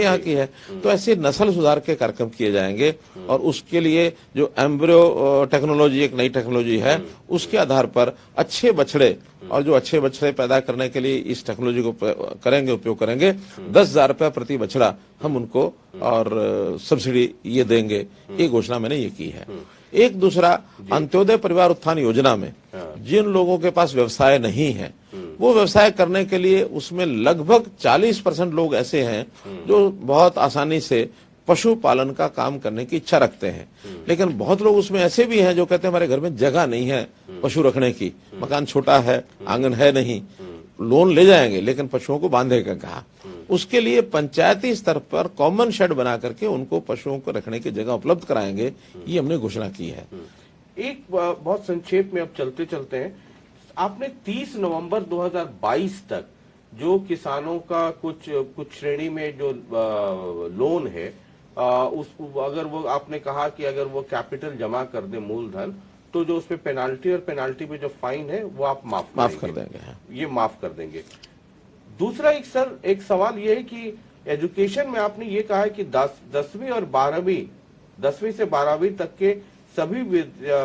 यहाँ की है। तो ऐसे नस्ल सुधार के कार्यक्रम किए जाएंगे, और उसके लिए जो एम्ब्रियो टेक्नोलॉजी, एक नई टेक्नोलॉजी है, उसके आधार पर अच्छे बछड़े, और जो अच्छे बछड़े पैदा करने के लिए इस टेक्नोलॉजी को करेंगे, उपयोग करेंगे। 10,000 रुपया प्रति बछड़ा हम उनको और सब्सिडी ये देंगे। ये घोषणा मैंने ये की है। एक दूसरा, अंत्योदय परिवार उत्थान योजना में जिन लोगों के पास व्यवसाय नहीं है, वो व्यवसाय करने के लिए उसमें लगभग 40% लोग ऐसे हैं जो बहुत आसानी से पशुपालन का काम करने की इच्छा रखते हैं। लेकिन बहुत लोग उसमें ऐसे भी हैं जो कहते हैं हमारे घर में जगह नहीं है पशु रखने की, मकान छोटा है, आंगन है नहीं, लोन ले जाएंगे लेकिन पशुओं को बांधेगा कहाँ। उसके लिए पंचायती स्तर पर कॉमन शेड बना करके उनको पशुओं को रखने की जगह उपलब्ध कराएंगे, ये हमने घोषणा की है। एक बहुत संक्षेप में अब चलते चलते हैं, आपने 30 नवंबर 2022 तक जो किसानों का कुछ श्रेणी में जो लोन है, अगर वो आपने कहा कि अगर वो कैपिटल जमा कर दे, मूलधन, तो जो उसपे पेनाल्टी और पेनाल्टी पे जो फाइन है वो आप माफ कर देंगे। ये माफ कर देंगे। दूसरा एक सवाल ये है कि एजुकेशन में आपने ये कहा है कि 10वीं और 12वीं 10वीं से 12वीं तक के सभी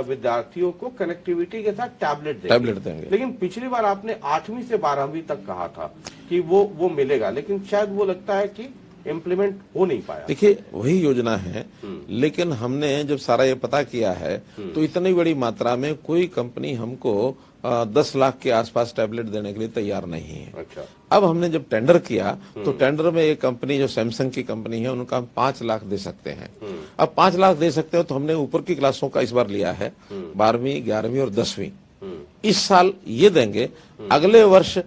विद्यार्थियों को कनेक्टिविटी के साथ टैबलेट देंगे। लेकिन पिछली बार आपने 8वीं से 12वीं तक कहा था कि वो मिलेगा, लेकिन शायद वो लगता है कि इम्प्लीमेंट हो नहीं पाया। देखिए वही योजना है, लेकिन हमने जब सारा ये पता किया है तो इतनी बड़ी मात्रा में कोई कंपनी हमको 10 लाख के आसपास टैबलेट देने के लिए तैयार नहीं है। अच्छा। अब हमने जब टेंडर किया तो टेंडर में एक कंपनी जो सैमसंग की कंपनी है उनका हम 5 लाख दे सकते हैं। अब 5 लाख दे सकते हो तो हमने ऊपर की क्लासों का इस बार लिया है, 12वीं 11वीं और 10वीं। इस साल ये देंगे, अगले वर्ष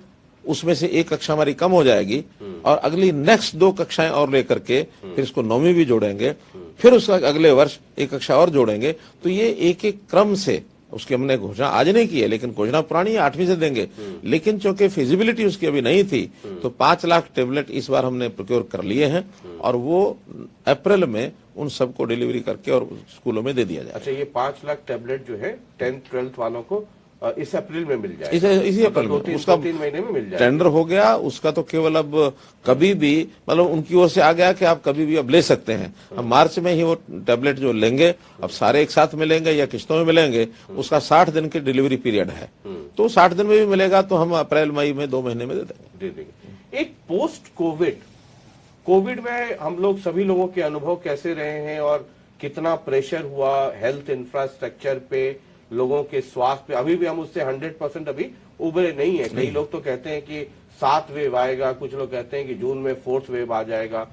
उसमें से एक कक्षा हमारी कम हो जाएगी और अगली नेक्स्ट 2 कक्षाएं और लेकर के फिर इसको 9वीं भी जोड़ेंगे, फिर उसका अगले वर्ष एक कक्षा और जोड़ेंगे। तो ये एक एक क्रम से उसकी हमने घोषणा आज नहीं की है, लेकिन घोषणा पुरानी है, 8वीं से देंगे। लेकिन चूंकि फिजिबिलिटी उसकी अभी नहीं थी तो 5 लाख टेबलेट इस बार हमने प्रोक्योर कर लिए हैं और वो अप्रैल में उन सबको डिलीवरी करके और स्कूलों में दे दिया जाए। अच्छा, ये 5 लाख टेबलेट जो है 10th 12th वालों को इस अप्रैल में मिल जाए, इसी अप्रैल में उसका 3 महीने में मिल जाए। टेंडर हो गया उसका, तो केवल अब कभी भी मतलब उनकी ओर से आ गया कि आप कभी भी अब ले सकते हैं। अब मार्च में ही वो टैबलेट जो लेंगे, अब सारे एक साथ मिलेंगे या किस्तों में मिलेंगे, उसका 60 दिन की डिलीवरी पीरियड है, तो 60 दिन में भी मिलेगा तो हम अप्रैल मई में 2 महीने में दे देंगे। एक पोस्ट कोविड में हम लोग सभी लोगों के अनुभव कैसे रहे हैं और कितना प्रेशर हुआ हेल्थ इंफ्रास्ट्रक्चर पे, लोगों के स्वास्थ्य पे? अभी भी हम उससे 100% अभी उभरे नहीं है। कई लोग तो कहते हैं कि 7th वेव आएगा, कुछ लोग कहते हैं कि जून में 4th वेव आ जाएगा।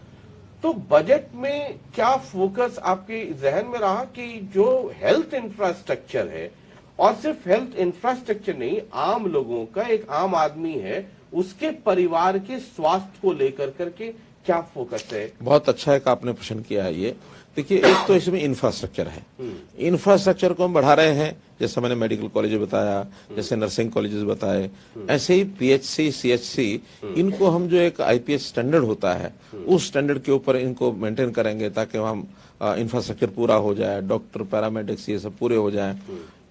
तो बजट में क्या फोकस आपके जहन में रहा कि जो हेल्थ इंफ्रास्ट्रक्चर है, और सिर्फ हेल्थ इंफ्रास्ट्रक्चर नहीं, आम लोगों का, एक आम आदमी है उसके परिवार के स्वास्थ्य को लेकर करके क्या फोकस है? बहुत अच्छा है कि आपने प्रश्न किया है ये। देखिए एक तो इसमें इंफ्रास्ट्रक्चर है, इंफ्रास्ट्रक्चर को हम बढ़ा रहे हैं, जैसे मैंने मेडिकल कॉलेज बताया, जैसे नर्सिंग कॉलेजेस बताए, ऐसे ही पीएचसी सीएचसी, इनको हम जो एक आईपीएस स्टैंडर्ड होता है उस स्टैंडर्ड के ऊपर इनको मेंटेन करेंगे ताकि हम इंफ्रास्ट्रक्चर पूरा हो जाए, डॉक्टर पैरामेडिक्स ये सब पूरे हो जाए।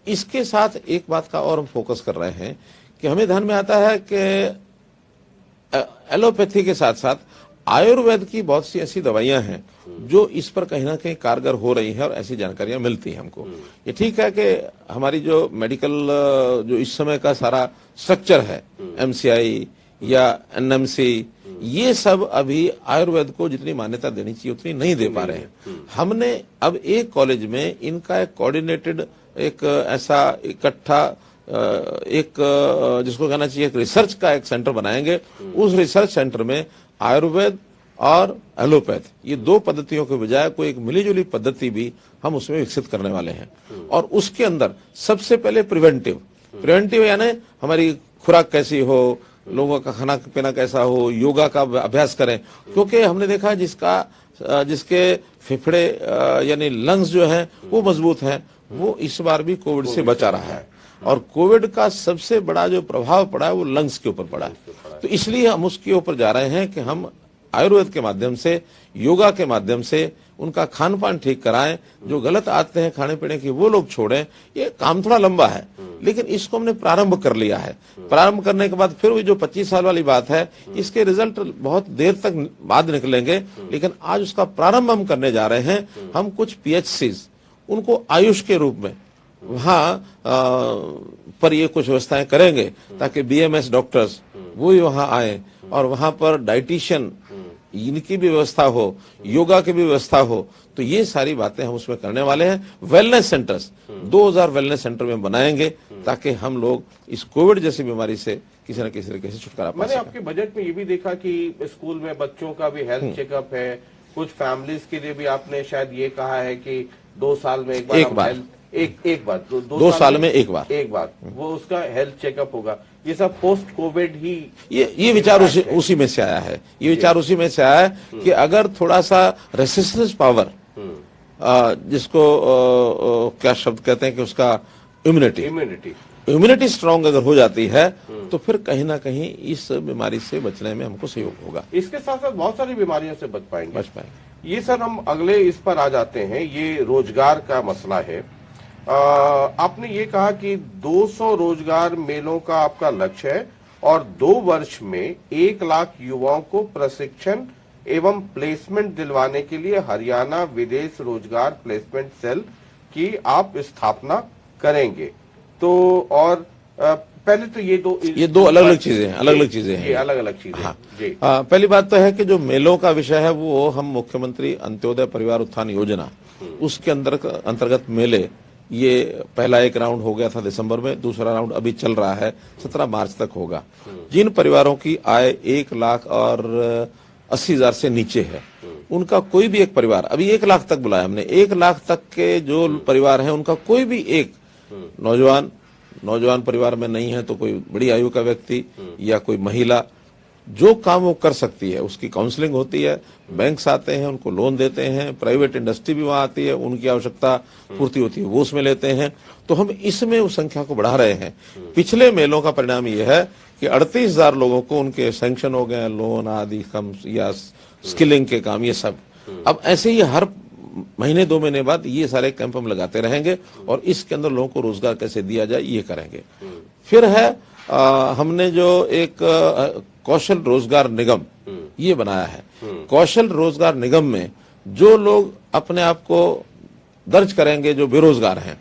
इसके साथ एक बात का और हम फोकस कर रहे हैं कि हमें ध्यान में आता है कि एलोपैथी के साथ साथ आयुर्वेद की बहुत सी ऐसी दवाइयां हैं जो इस पर कहीं ना कहीं कारगर हो रही है और ऐसी जानकारियां मिलती हैं हमको। ये ठीक है कि हमारी जो मेडिकल जो इस समय का सारा स्ट्रक्चर है, एमसीआई या एनएमसी, ये सब अभी आयुर्वेद को जितनी मान्यता देनी चाहिए उतनी नहीं दे पा रहे हैं। हमने अब एक कॉलेज में इनका एक कोऑर्डिनेटेड एक ऐसा इकट्ठा एक जिसको कहना चाहिए एक रिसर्च का एक सेंटर बनाएंगे। उस रिसर्च सेंटर में आयुर्वेद और एलोपैथ ये 2 पद्धतियों के बजाय कोई एक मिलीजुली पद्धति भी हम उसमें विकसित करने वाले हैं। और उसके अंदर सबसे पहले प्रिवेंटिव यानी हमारी खुराक कैसी हो, लोगों का खाना पीना कैसा हो, योगा का अभ्यास करें, क्योंकि हमने देखा जिसके फेफड़े यानी लंग्स जो है वो मजबूत हैं, वो इस बार भी कोविड से बचा रहा है। और कोविड का सबसे बड़ा जो प्रभाव पड़ा है वो लंग्स के ऊपर पड़ा है। तो इसलिए हम उसके ऊपर जा रहे हैं कि हम आयुर्वेद के माध्यम से, योगा के माध्यम से उनका खान पान ठीक कराएं, जो गलत आदतें हैं खाने पीने की वो लोग छोड़ें। ये काम थोड़ा लंबा है, लेकिन इसको हमने प्रारंभ कर लिया है। प्रारंभ करने के बाद फिर वो जो 25 साल वाली बात है, इसके रिजल्ट बहुत देर तक बाद निकलेंगे, लेकिन आज उसका प्रारंभ हम करने जा रहे हैं। हम कुछ पीएचसीज उनको आयुष के रूप में वहां पर ये कुछ व्यवस्थाएं करेंगे ताकि बीएमएस डॉक्टर्स वो ही वहां आए और वहां पर डाइटिशियन इनकी भी व्यवस्था हो, योगा की भी व्यवस्था हो। तो ये सारी बातें हम उसमें करने वाले हैं। वेलनेस सेंटर्स 2000 वेलनेस सेंटर में बनाएंगे ताकि हम लोग इस कोविड जैसी बीमारी से किसी न किसी तरीके से छुटकारा पा सकें। मैंने आपके बजट में ये भी देखा कि स्कूल में बच्चों का भी हेल्थ चेकअप है, कुछ फैमिलीज के लिए भी आपने शायद ये कहा है कि 2 साल में एक बार एक बार 2 साल में एक बार वो उसका हेल्थ चेकअप होगा। ये सब पोस्ट कोविड ही ये विचार उसी में से आया है। ये विचार उसी में से आया है कि अगर थोड़ा सा रेसिस्टेंस पावर जिसको क्या शब्द कहते हैं कि उसका इम्यूनिटी स्ट्रांग अगर हो जाती है तो फिर कहीं ना कहीं इस बीमारी से बचने में हमको सहयोग होगा। इसके साथ साथ बहुत सारी बीमारियों से बच पाएंगे। ये सर हम अगले इस पर आ जाते हैं, ये रोजगार का मसला है। आपने ये कहा कि 200 रोजगार मेलों का आपका लक्ष्य है और 2 वर्ष में 1 लाख युवाओं को प्रशिक्षण एवं प्लेसमेंट दिलवाने के लिए हरियाणा विदेश रोजगार प्लेसमेंट सेल की आप स्थापना करेंगे। तो और पहले तो ये दो अलग अलग चीजें हैं, अलग-अलग चीजें हैं, अलग-अलग चीजें। हाँ। जी। पहली बात तो है कि जो मेलों का विषय है वो हम मुख्यमंत्री अंत्योदय परिवार उत्थान योजना उसके अंतर्गत मेले, ये पहला एक राउंड हो गया था दिसंबर में, दूसरा राउंड अभी चल रहा है, 17 मार्च तक होगा। जिन परिवारों की आय 1,80,000 से नीचे है, उनका कोई भी एक परिवार, अभी 1 लाख तक बुलाया हमने, 1 लाख तक के जो परिवार हैं उनका कोई भी एक नौजवान परिवार में नहीं है तो कोई बड़ी आयु का व्यक्ति या कोई महिला, जो काम वो कर सकती है उसकी काउंसलिंग होती है, बैंक्स आते हैं उनको लोन देते हैं, प्राइवेट इंडस्ट्री भी वहां आती है, उनकी आवश्यकता पूर्ति होती है वो उसमें लेते हैं। तो हम इसमें उस संख्या को बढ़ा रहे हैं। पिछले मेलों का परिणाम ये है कि 38,000 लोगों को उनके सैंक्शन हो गए, लोन आदि कम या स्किलिंग के काम, ये सब। अब ऐसे ही हर महीने 2 महीने बाद ये सारे कैंप हम लगाते रहेंगे और इसके अंदर लोगों को रोजगार कैसे दिया जाए ये करेंगे। फिर है हमने जो एक कौशल रोजगार निगम ये बनाया है। कौशल रोजगार निगम में जो लोग अपने आप को दर्ज करेंगे, जो बेरोजगार हैं,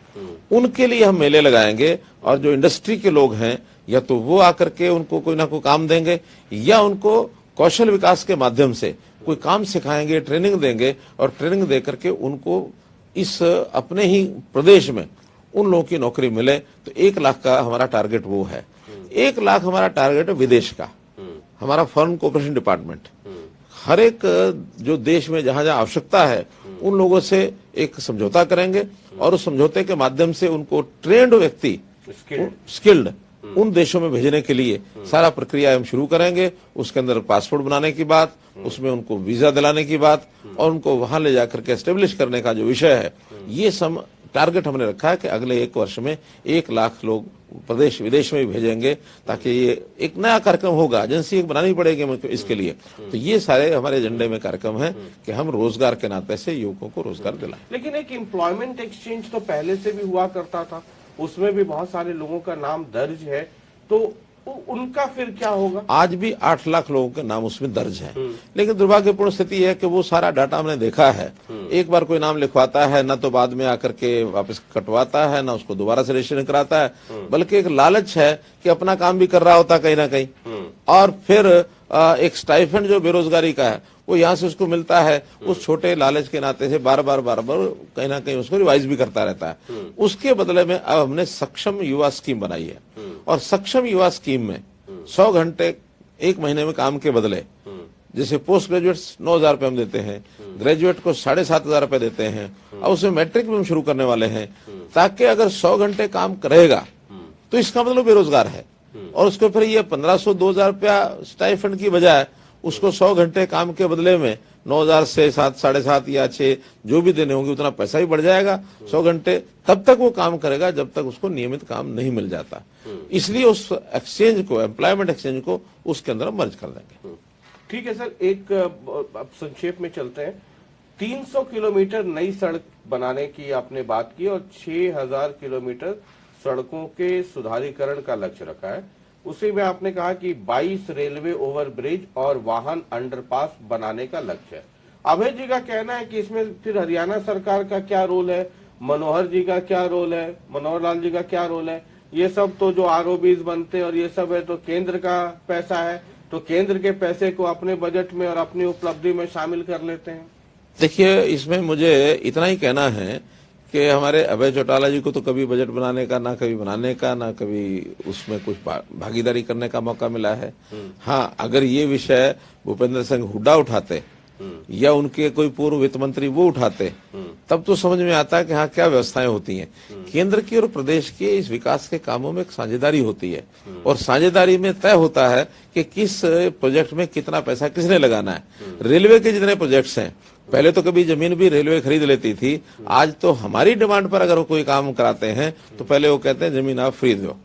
उनके लिए हम मेले लगाएंगे और जो इंडस्ट्री के लोग हैं या तो वो आकर के उनको कोई ना कोई काम देंगे या उनको कौशल विकास के माध्यम से कोई काम सिखाएंगे, ट्रेनिंग देंगे और ट्रेनिंग दे करके उनको इस अपने ही प्रदेश में उन लोगों की नौकरी मिले। तो 1 लाख का हमारा टारगेट वो है। 1 लाख हमारा टारगेट है विदेश का। हमारा फॉरेन कोऑपरेशन डिपार्टमेंट हर एक जो देश में जहां जहां आवश्यकता है उन लोगों से एक समझौता करेंगे और उस समझौते के माध्यम से उनको ट्रेंड व्यक्ति, स्किल्ड उन देशों में भेजने के लिए सारा प्रक्रिया हम शुरू करेंगे। उसके अंदर पासपोर्ट बनाने की बात, उसमें उनको वीजा दिलाने की बात और उनको वहां ले जाकर के एस्टेब्लिश करने का जो विषय है, ये सब टारगेट हमने रखा है कि अगले 1 वर्ष में 1 लाख लोग प्रदेश विदेश में भी भेजेंगे, ताकि ये एक नया कार्यक्रम होगा, एजेंसी एक बनानी पड़ेगी इसके लिए। तो ये सारे हमारे एजेंडे में कार्यक्रम है कि हम रोजगार के नाते से युवकों को रोजगार दिलाएं। लेकिन एक एम्प्लॉयमेंट एक्सचेंज तो पहले से भी हुआ करता था, उसमें भी बहुत सारे लोगों का नाम दर्ज है, तो उनका फिर क्या होगा? आज भी 8 लाख लोगों के नाम उसमें दर्ज हैं, लेकिन दुर्भाग्यपूर्ण स्थिति है कि वो सारा डाटा हमने देखा है। एक बार कोई नाम लिखवाता है ना तो बाद में आकर के वापस कटवाता है, ना उसको दोबारा से रजिस्ट्रेशन कराता है, बल्कि एक लालच है कि अपना काम भी कर रहा होता कहीं ना कहीं। और फिर एक स्टाइफंड जो बेरोजगारी का है वो यहाँ से उसको मिलता है, उस छोटे लालच के नाते से बार बार कहीं ना कहीं उसको रिवाइज भी करता रहता है। उसके बदले में अब हमने सक्षम युवा स्कीम बनाई है और सक्षम युवा स्कीम में 100 घंटे 1 महीने में काम के बदले, जैसे पोस्ट ग्रेजुएट्स 9,000 रुपये हम देते हैं, ग्रेजुएट को 7,500 रुपये देते हैं, अब उसमें मैट्रिक भी हम शुरू करने वाले हैं, ताकि अगर 100 घंटे काम करेगा तो इसका मतलब बेरोजगार है और उसको फिर ये 1,500-2,000 रुपया स्टाइफंड की बजाय उसको 100 घंटे काम के बदले में 9,000 से 7, 7.5 या 6 जो भी देने होंगे उतना पैसा भी बढ़ जाएगा। 100 घंटे तब तक वो काम करेगा जब तक उसको नियमित काम नहीं मिल जाता। इसलिए उस एक्सचेंज को, एम्प्लॉयमेंट एक्सचेंज को उसके अंदर मर्ज कर देंगे। ठीक है सर, एक अब संक्षेप में चलते हैं। 300 किलोमीटर नई सड़क बनाने की आपने बात की और 6,000 किलोमीटर सड़कों के सुधारीकरण का लक्ष्य रखा है। उसी में आपने कहा कि 22 रेलवे ओवरब्रिज और वाहन अंडरपास बनाने का लक्ष्य है। अभय जी का कहना है कि इसमें फिर हरियाणा सरकार का क्या रोल है, मनोहर जी का क्या रोल है, मनोहर लाल जी का क्या रोल है? ये सब तो जो आरओबीज बनते और ये सब है तो केंद्र का पैसा है, तो केंद्र के पैसे को अपने बजट में और अपनी उपलब्धि में शामिल कर लेते हैं। देखिए, इसमें मुझे इतना ही कहना है कि हमारे अभय चौटाला जी को तो कभी बजट बनाने का, ना कभी बनाने का, ना कभी उसमें कुछ भागीदारी करने का मौका मिला है। हाँ, अगर ये विषय भूपेंद्र सिंह हुड्डा उठाते या उनके कोई पूर्व वित्त मंत्री वो उठाते, तब तो समझ में आता है कि हाँ क्या व्यवस्थाएं होती हैं। केंद्र की और प्रदेश के इस विकास के कामों में एक साझेदारी होती है और साझेदारी में तय होता है कि किस प्रोजेक्ट में कितना पैसा किसने लगाना है। रेलवे के जितने प्रोजेक्ट्स हैं, पहले तो कभी जमीन भी रेलवे खरीद लेती थी, आज तो हमारी डिमांड पर अगर कोई काम कराते हैं तो पहले वो कहते हैं जमीन आप फ्री दो,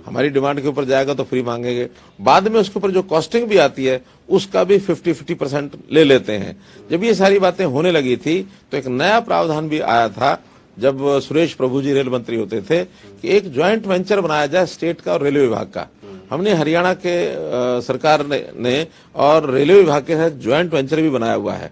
हमारी डिमांड के ऊपर जाएगा तो फ्री मांगेंगे। बाद में उसके ऊपर जो कॉस्टिंग भी आती है उसका भी 50% ले लेते हैं। जब ये सारी बातें होने लगी थी तो एक नया प्रावधान भी आया था, जब सुरेश प्रभु जी रेल मंत्री होते थे, कि एक ज्वाइंट वेंचर बनाया जाए स्टेट का और रेलवे विभाग का, हमने हरियाणा के सरकार ने और रेलवे विभाग के साथ ज्वाइंट वेंचर भी बनाया हुआ है।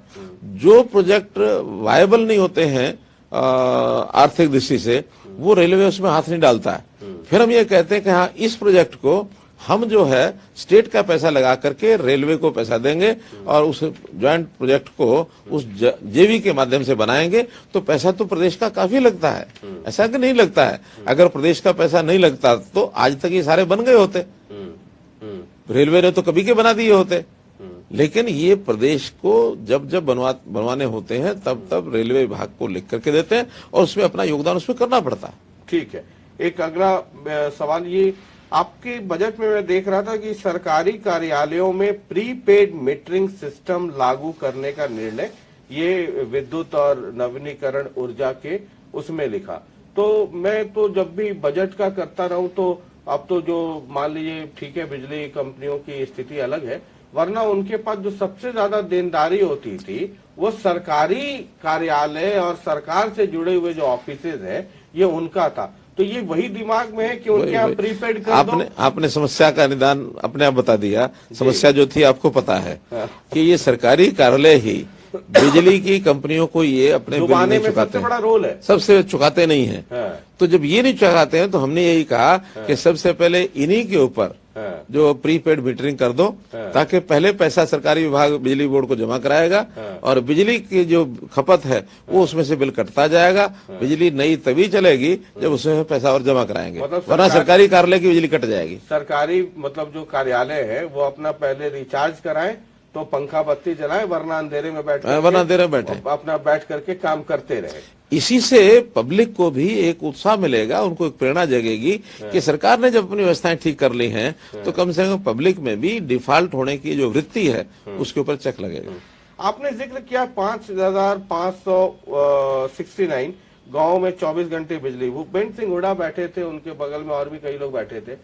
जो प्रोजेक्ट वायबल नहीं होते हैं आर्थिक दृष्टि से, वो रेलवे उसमें हाथ नहीं डालता है। फिर हम ये कहते हैं कि हाँ, इस प्रोजेक्ट को हम जो है स्टेट का पैसा लगा करके रेलवे को पैसा देंगे और उस ज्वाइंट प्रोजेक्ट को उस जेवी के माध्यम से बनाएंगे, तो पैसा तो प्रदेश का काफी लगता है, ऐसा कि नहीं लगता है। अगर प्रदेश का पैसा नहीं लगता तो आज तक ये सारे बन गए होते, रेलवे ने तो कभी के बना दिए होते। लेकिन ये प्रदेश को जब जब बनवाने होते हैं तब तब रेलवे विभाग को लिख करके देते हैं और उसमें अपना योगदान उसमें करना पड़ता है। ठीक है, एक अगला सवाल ये, आपके बजट में मैं देख रहा था कि सरकारी कार्यालयों में प्रीपेड मीटरिंग सिस्टम लागू करने का निर्णय, ये विद्युत और नवीनीकरण ऊर्जा के उसमें लिखा। तो मैं तो जब भी बजट का करता रहूं तो अब तो जो मान लीजिए, ठीक है, बिजली कंपनियों की स्थिति अलग है, वरना उनके पास जो सबसे ज्यादा देनदारी होती थी वो सरकारी कार्यालय और सरकार से जुड़े हुए जो ऑफिसेज हैं, ये उनका था। तो ये वही दिमाग में है कि उनके यहाँ प्रीपेड कर दो। आपने समस्या का निदान अपने आप बता दिया। समस्या जो थी आपको पता है कि ये सरकारी कार्यालय ही बिजली की कंपनियों को ये अपने बिल नहीं चुकाते हैं, बड़ा रोल है, सबसे चुकाते नहीं है। तो जब ये नहीं चुकाते हैं तो हमने यही कहा कि सबसे पहले इन्हीं के ऊपर जो प्रीपेड मीटरिंग कर दो, ताकि पहले पैसा सरकारी विभाग बिजली बोर्ड को जमा कराएगा और बिजली की जो खपत है वो उसमें से बिल कटता जाएगा। बिजली नई तभी चलेगी जब उसमें पैसा और जमा कराएंगे, वरना सरकारी कार्यालय की बिजली कट जाएगी। सरकारी मतलब जो कार्यालय है वो अपना पहले रिचार्ज कराएं तो पंखा बत्ती जलाएं, वरना अंधेरे में बैठे अपना बैठ करके काम करते रहे। इसी से पब्लिक को भी एक उत्साह मिलेगा, उनको एक प्रेरणा जगेगी कि सरकार ने जब अपनी व्यवस्थाएं ठीक कर ली हैं तो कम से कम पब्लिक में भी डिफॉल्ट होने की जो वृत्ति है उसके ऊपर चेक लगेगा। आपने जिक्र किया 5569 गाँव में 24 घंटे बिजली। भूपेंद्र सिंह हुड्डा बैठे थे, उनके बगल में और भी कई लोग बैठे थे।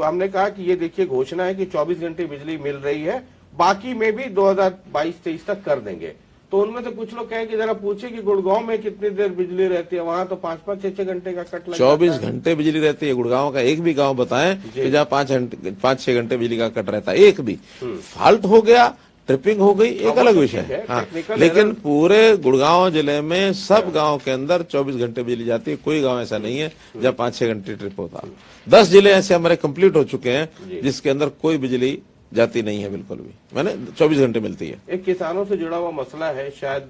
हमने कहा कि ये देखिए घोषणा है कि 24 घंटे बिजली मिल रही है, बाकी में भी 2022-23 तक कर देंगे। तो उनमें से कुछ लोग कहें कि जरा पूछे कि गुड़गांव में कितनी देर बिजली रहती है, वहां तो 5-5, 6-6 घंटे का कट लगता है। 24 घंटे बिजली रहती है। गुड़गांव का एक भी गांव बताएं कि जहाँ 5-6 घंटे बिजली का कट रहता है, एक भी। फॉल्ट हो गया, ट्रिपिंग हो गई, एक अलग विषय है। हाँ, लेकिन पूरे गुड़गांव जिले में सब गांव के अंदर 24 घंटे बिजली जाती है। कोई गांव ऐसा नहीं है जब 5-6 घंटे ट्रिप होता। 10 जिले ऐसे हमारे कंप्लीट हो चुके हैं जिसके अंदर कोई बिजली जाती नहीं है बिल्कुल भी, मैंने 24 घंटे मिलती है। एक किसानों से जुड़ा हुआ मसला है, शायद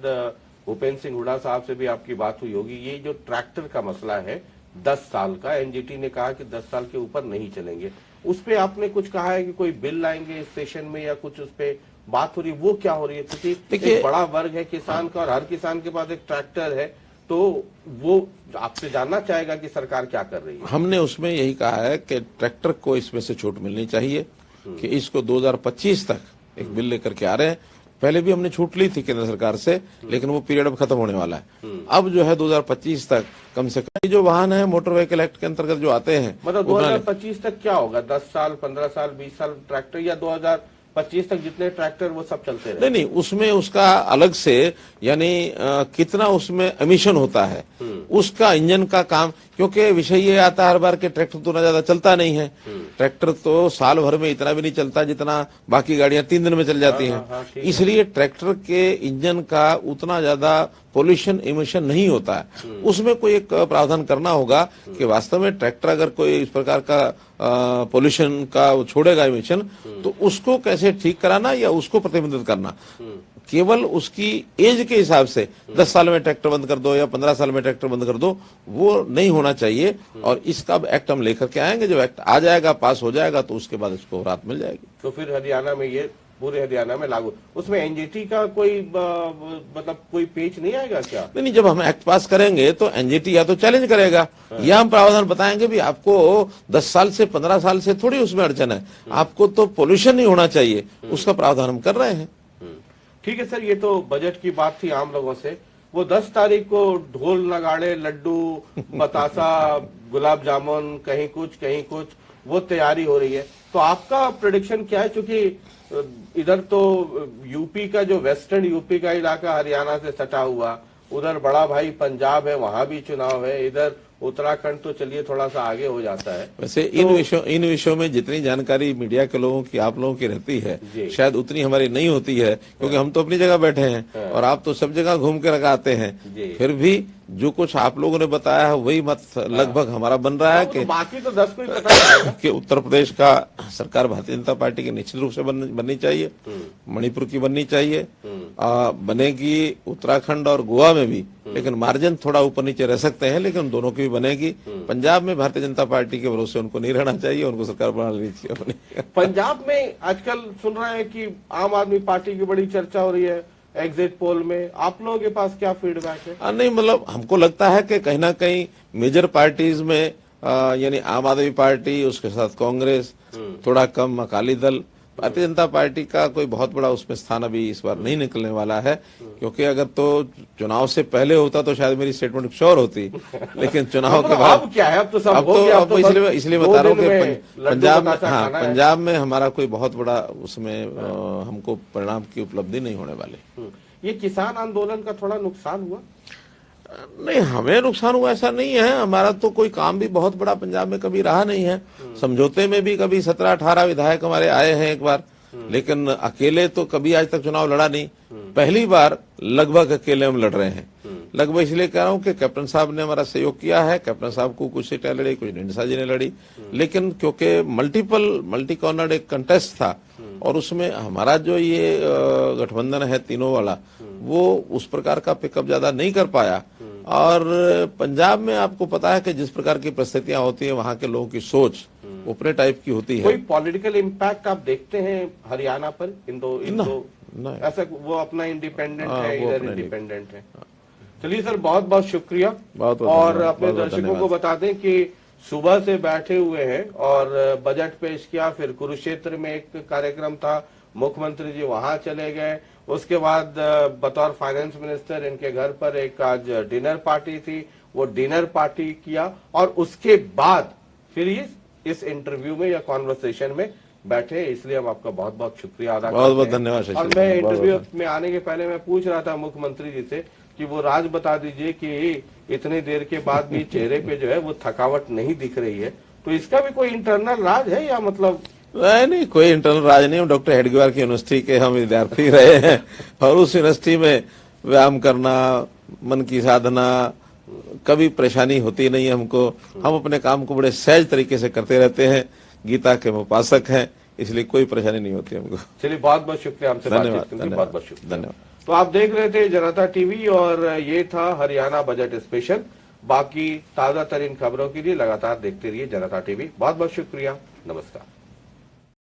भूपेंद्र सिंह हुड्डा साहब से भी आपकी बात हुई होगी। ये जो ट्रैक्टर का मसला है 10 साल का, एनजीटी ने कहा कि 10 साल के ऊपर नहीं चलेंगे। उस पे आपने कुछ कहा है कि कोई बिल लाएंगे इस सेशन में या कुछ उस पे बात हो रही है, वो क्या हो रही है? क्योंकि एक बड़ा वर्ग है किसान का और हर किसान के पास एक ट्रैक्टर है, तो वो आपसे जानना चाहेगा कि सरकार क्या कर रही है। हमने उसमें यही कहा है कि ट्रैक्टर को इसमें से छूट मिलनी चाहिए, कि इसको 2025 तक एक बिल लेकर के आ रहे हैं। पहले भी हमने छूट ली थी केंद्र सरकार से, लेकिन वो पीरियड अब खत्म होने वाला है। अब जो है 2025 तक कम से कम जो वाहन है मोटर व्हीकल एक्ट के अंतर्गत जो आते हैं, मतलब 2025 तक क्या होगा? 10 साल, 15 साल, 20 साल ट्रैक्टर, या 2025 तक जितने ट्रैक्टर वो सब चलते रहे? नहीं, उसमें उसका अलग से, यानी कितना उसमें एमिशन होता है, उसका इंजन का काम, क्योंकि विषय ये आता है हर बार के ट्रैक्टर तो ना ज्यादा चलता नहीं है। ट्रैक्टर तो साल भर में इतना भी नहीं चलता जितना बाकी गाड़ियां 3 दिन में चल जाती हैं। इसलिए ट्रैक्टर के इंजन का उतना ज्यादा पोल्यूशन इमिशन नहीं होता है। उसमें कोई एक प्रावधान करना होगा कि वास्तव में ट्रैक्टर अगर कोई इस प्रकार का पोल्यूशन का छोड़ेगा इमिशन, तो उसको कैसे ठीक कराना या उसको प्रतिबंधित करना। केवल उसकी एज के हिसाब से 10 साल में ट्रैक्टर बंद कर दो या 15 साल में ट्रैक्टर बंद कर दो, वो नहीं होना चाहिए। और इसका एक्ट हम लेकर के आएंगे, जब एक्ट आ जाएगा, पास हो जाएगा, तो उसके बाद इसको राहत मिल जाएगी। तो फिर हरियाणा में ये पूरे हरियाणा में लागू, उसमें एनजीटी का कोई मतलब कोई पेच नहीं आएगा क्या? नहीं, जब हम एक्ट पास करेंगे तो एनजीटी या तो चैलेंज करेगा या हम प्रावधान बताएंगे भी आपको 10 साल से 15 साल से थोड़ी उसमें अड़चन है, आपको तो पोल्यूशन नहीं होना चाहिए, उसका प्रावधान हम कर रहे हैं। ठीक है सर, ये तो बजट की बात थी आम लोगों से। वो 10 तारीख को ढोल नगाड़े, लड्डू, बतासा, गुलाब जामुन, कहीं कुछ, वो तैयारी हो रही है। तो आपका प्रेडिक्शन क्या है? क्योंकि इधर तो यूपी का जो वेस्टर्न यूपी का इलाका हरियाणा से सटा हुआ, उधर बड़ा भाई पंजाब है, वहां भी चुनाव है, इधर उत्तराखंड तो चलिए थोड़ा सा आगे हो जाता है। वैसे इन विषयों में जितनी जानकारी मीडिया के लोगों की, आप लोगों की रहती है, शायद उतनी हमारी नहीं होती है, क्योंकि हम तो अपनी जगह बैठे हैं और आप तो सब जगह घूम के लगाते हैं। फिर भी जो कुछ आप लोगों ने बताया है वही मत लगभग हमारा बन रहा है कि बाकी तो 10 को ही पता है कि उत्तर प्रदेश का सरकार भारतीय जनता पार्टी की निश्चित रूप से बननी चाहिए, मणिपुर की बननी चाहिए, बनेगी उत्तराखंड और गोवा में भी, लेकिन मार्जिन थोड़ा ऊपर नीचे रह सकते हैं, लेकिन दोनों की भी बनेगी। पंजाब में भारतीय जनता पार्टी के भरोसे उनको नहीं रहना चाहिए, उनको सरकार बना लेनी चाहिए अपनी। पंजाब में आजकल सुन रहे हैं कि आम आदमी पार्टी की बड़ी चर्चा हो रही है एग्जिट पोल में, आप लोगों के पास क्या फीडबैक है? नहीं, मतलब हमको लगता है कि कहीं ना कहीं मेजर पार्टीज में यानी आम आदमी पार्टी, उसके साथ कांग्रेस, थोड़ा कम अकाली दल, भारतीय जनता पार्टी का कोई बहुत बड़ा उसमें स्थान अभी इस बार नहीं निकलने वाला है। क्योंकि अगर तो चुनाव से पहले होता तो शायद मेरी स्टेटमेंट श्योर होती, लेकिन चुनाव के बाद अब क्या है, अब तो सब इसलिए बता रहा हूँ कि पंजाब में हमारा कोई बहुत बड़ा उसमें हमको परिणाम की उपलब्धि नहीं होने वाली। ये किसान आंदोलन का थोड़ा नुकसान हुआ? नहीं, हमें नुकसान हुआ ऐसा नहीं है, हमारा तो कोई काम भी बहुत बड़ा पंजाब में कभी रहा नहीं है। समझौते में भी कभी 17-18 विधायक हमारे आए हैं एक बार, लेकिन अकेले तो कभी आज तक चुनाव लड़ा नहीं। पहली बार लगभग अकेले हम लड़ रहे हैं। लगभग इसलिए कह रहा हूँ कि कैप्टन साहब ने हमारा सहयोग किया है, कैप्टन साहब को कुछ सीटें लड़ी, कुछ ढींढसा जी ने लड़ी, लेकिन क्योंकि मल्टी कॉर्नर एक कंटेस्ट था और उसमें हमारा जो ये गठबंधन है तीनों वाला, वो उस प्रकार का पिकअप ज्यादा नहीं कर पाया। और पंजाब में आपको पता है कि जिस प्रकार की परिस्थितियां होती है, वहां के लोगों की सोच अपने टाइप की होती है। कोई पॉलिटिकल इम्पैक्ट आप देखते हैं हरियाणा पर? इन दो ऐसा वो अपना इंडिपेंडेंट है, इधर इंडिपेंडेंट है। चलिए सर, बहुत बहुत शुक्रिया। और अपने दर्शकों को बता दें कि सुबह से बैठे हुए हैं और बजट पेश किया, फिर कुरुक्षेत्र में एक कार्यक्रम था, मुख्यमंत्री जी वहां चले गए, उसके बाद बतौर फाइनेंस मिनिस्टर इनके घर पर एक आज डिनर पार्टी थी, वो डिनर पार्टी किया और उसके बाद फिर इस इंटरव्यू में या कॉन्वर्सेशन में बैठे। इसलिए हम आपका बहुत बहुत शुक्रिया अदा करते हैं। बहुत धन्यवाद। और मैं इंटरव्यू में आने के पहले मैं पूछ रहा था मुख्यमंत्री जी से कि वो राज बता दीजिए कि इतनी देर के बाद भी चेहरे पे जो है वो थकावट नहीं दिख रही है, तो इसका भी कोई इंटरनल राज है या मतलब? नहीं, कोई इंटरनल राज नहीं। हम डॉक्टर हेडगेवार की यूनिवर्सिटी के हम विद्यार्थी रहे हैं और उस यूनिवर्सिटी में व्यायाम करना, मन की साधना, कभी परेशानी होती नहीं है हमको। हम अपने काम को बड़े सहज तरीके से करते रहते हैं। गीता के हम उपासक हैं, इसलिए कोई परेशानी नहीं होती हमको। चलिए, बहुत बहुत शुक्रिया हमसे बातचीत करने के लिए। बहुत बहुत शुक्रिया, धन्यवाद। तो आप देख रहे थे जनता टीवी और ये था हरियाणा बजट स्पेशल। बाकी ताजा तरीन खबरों के लिए लगातार देखते रहिए जनता टीवी। बहुत बहुत शुक्रिया, नमस्कार।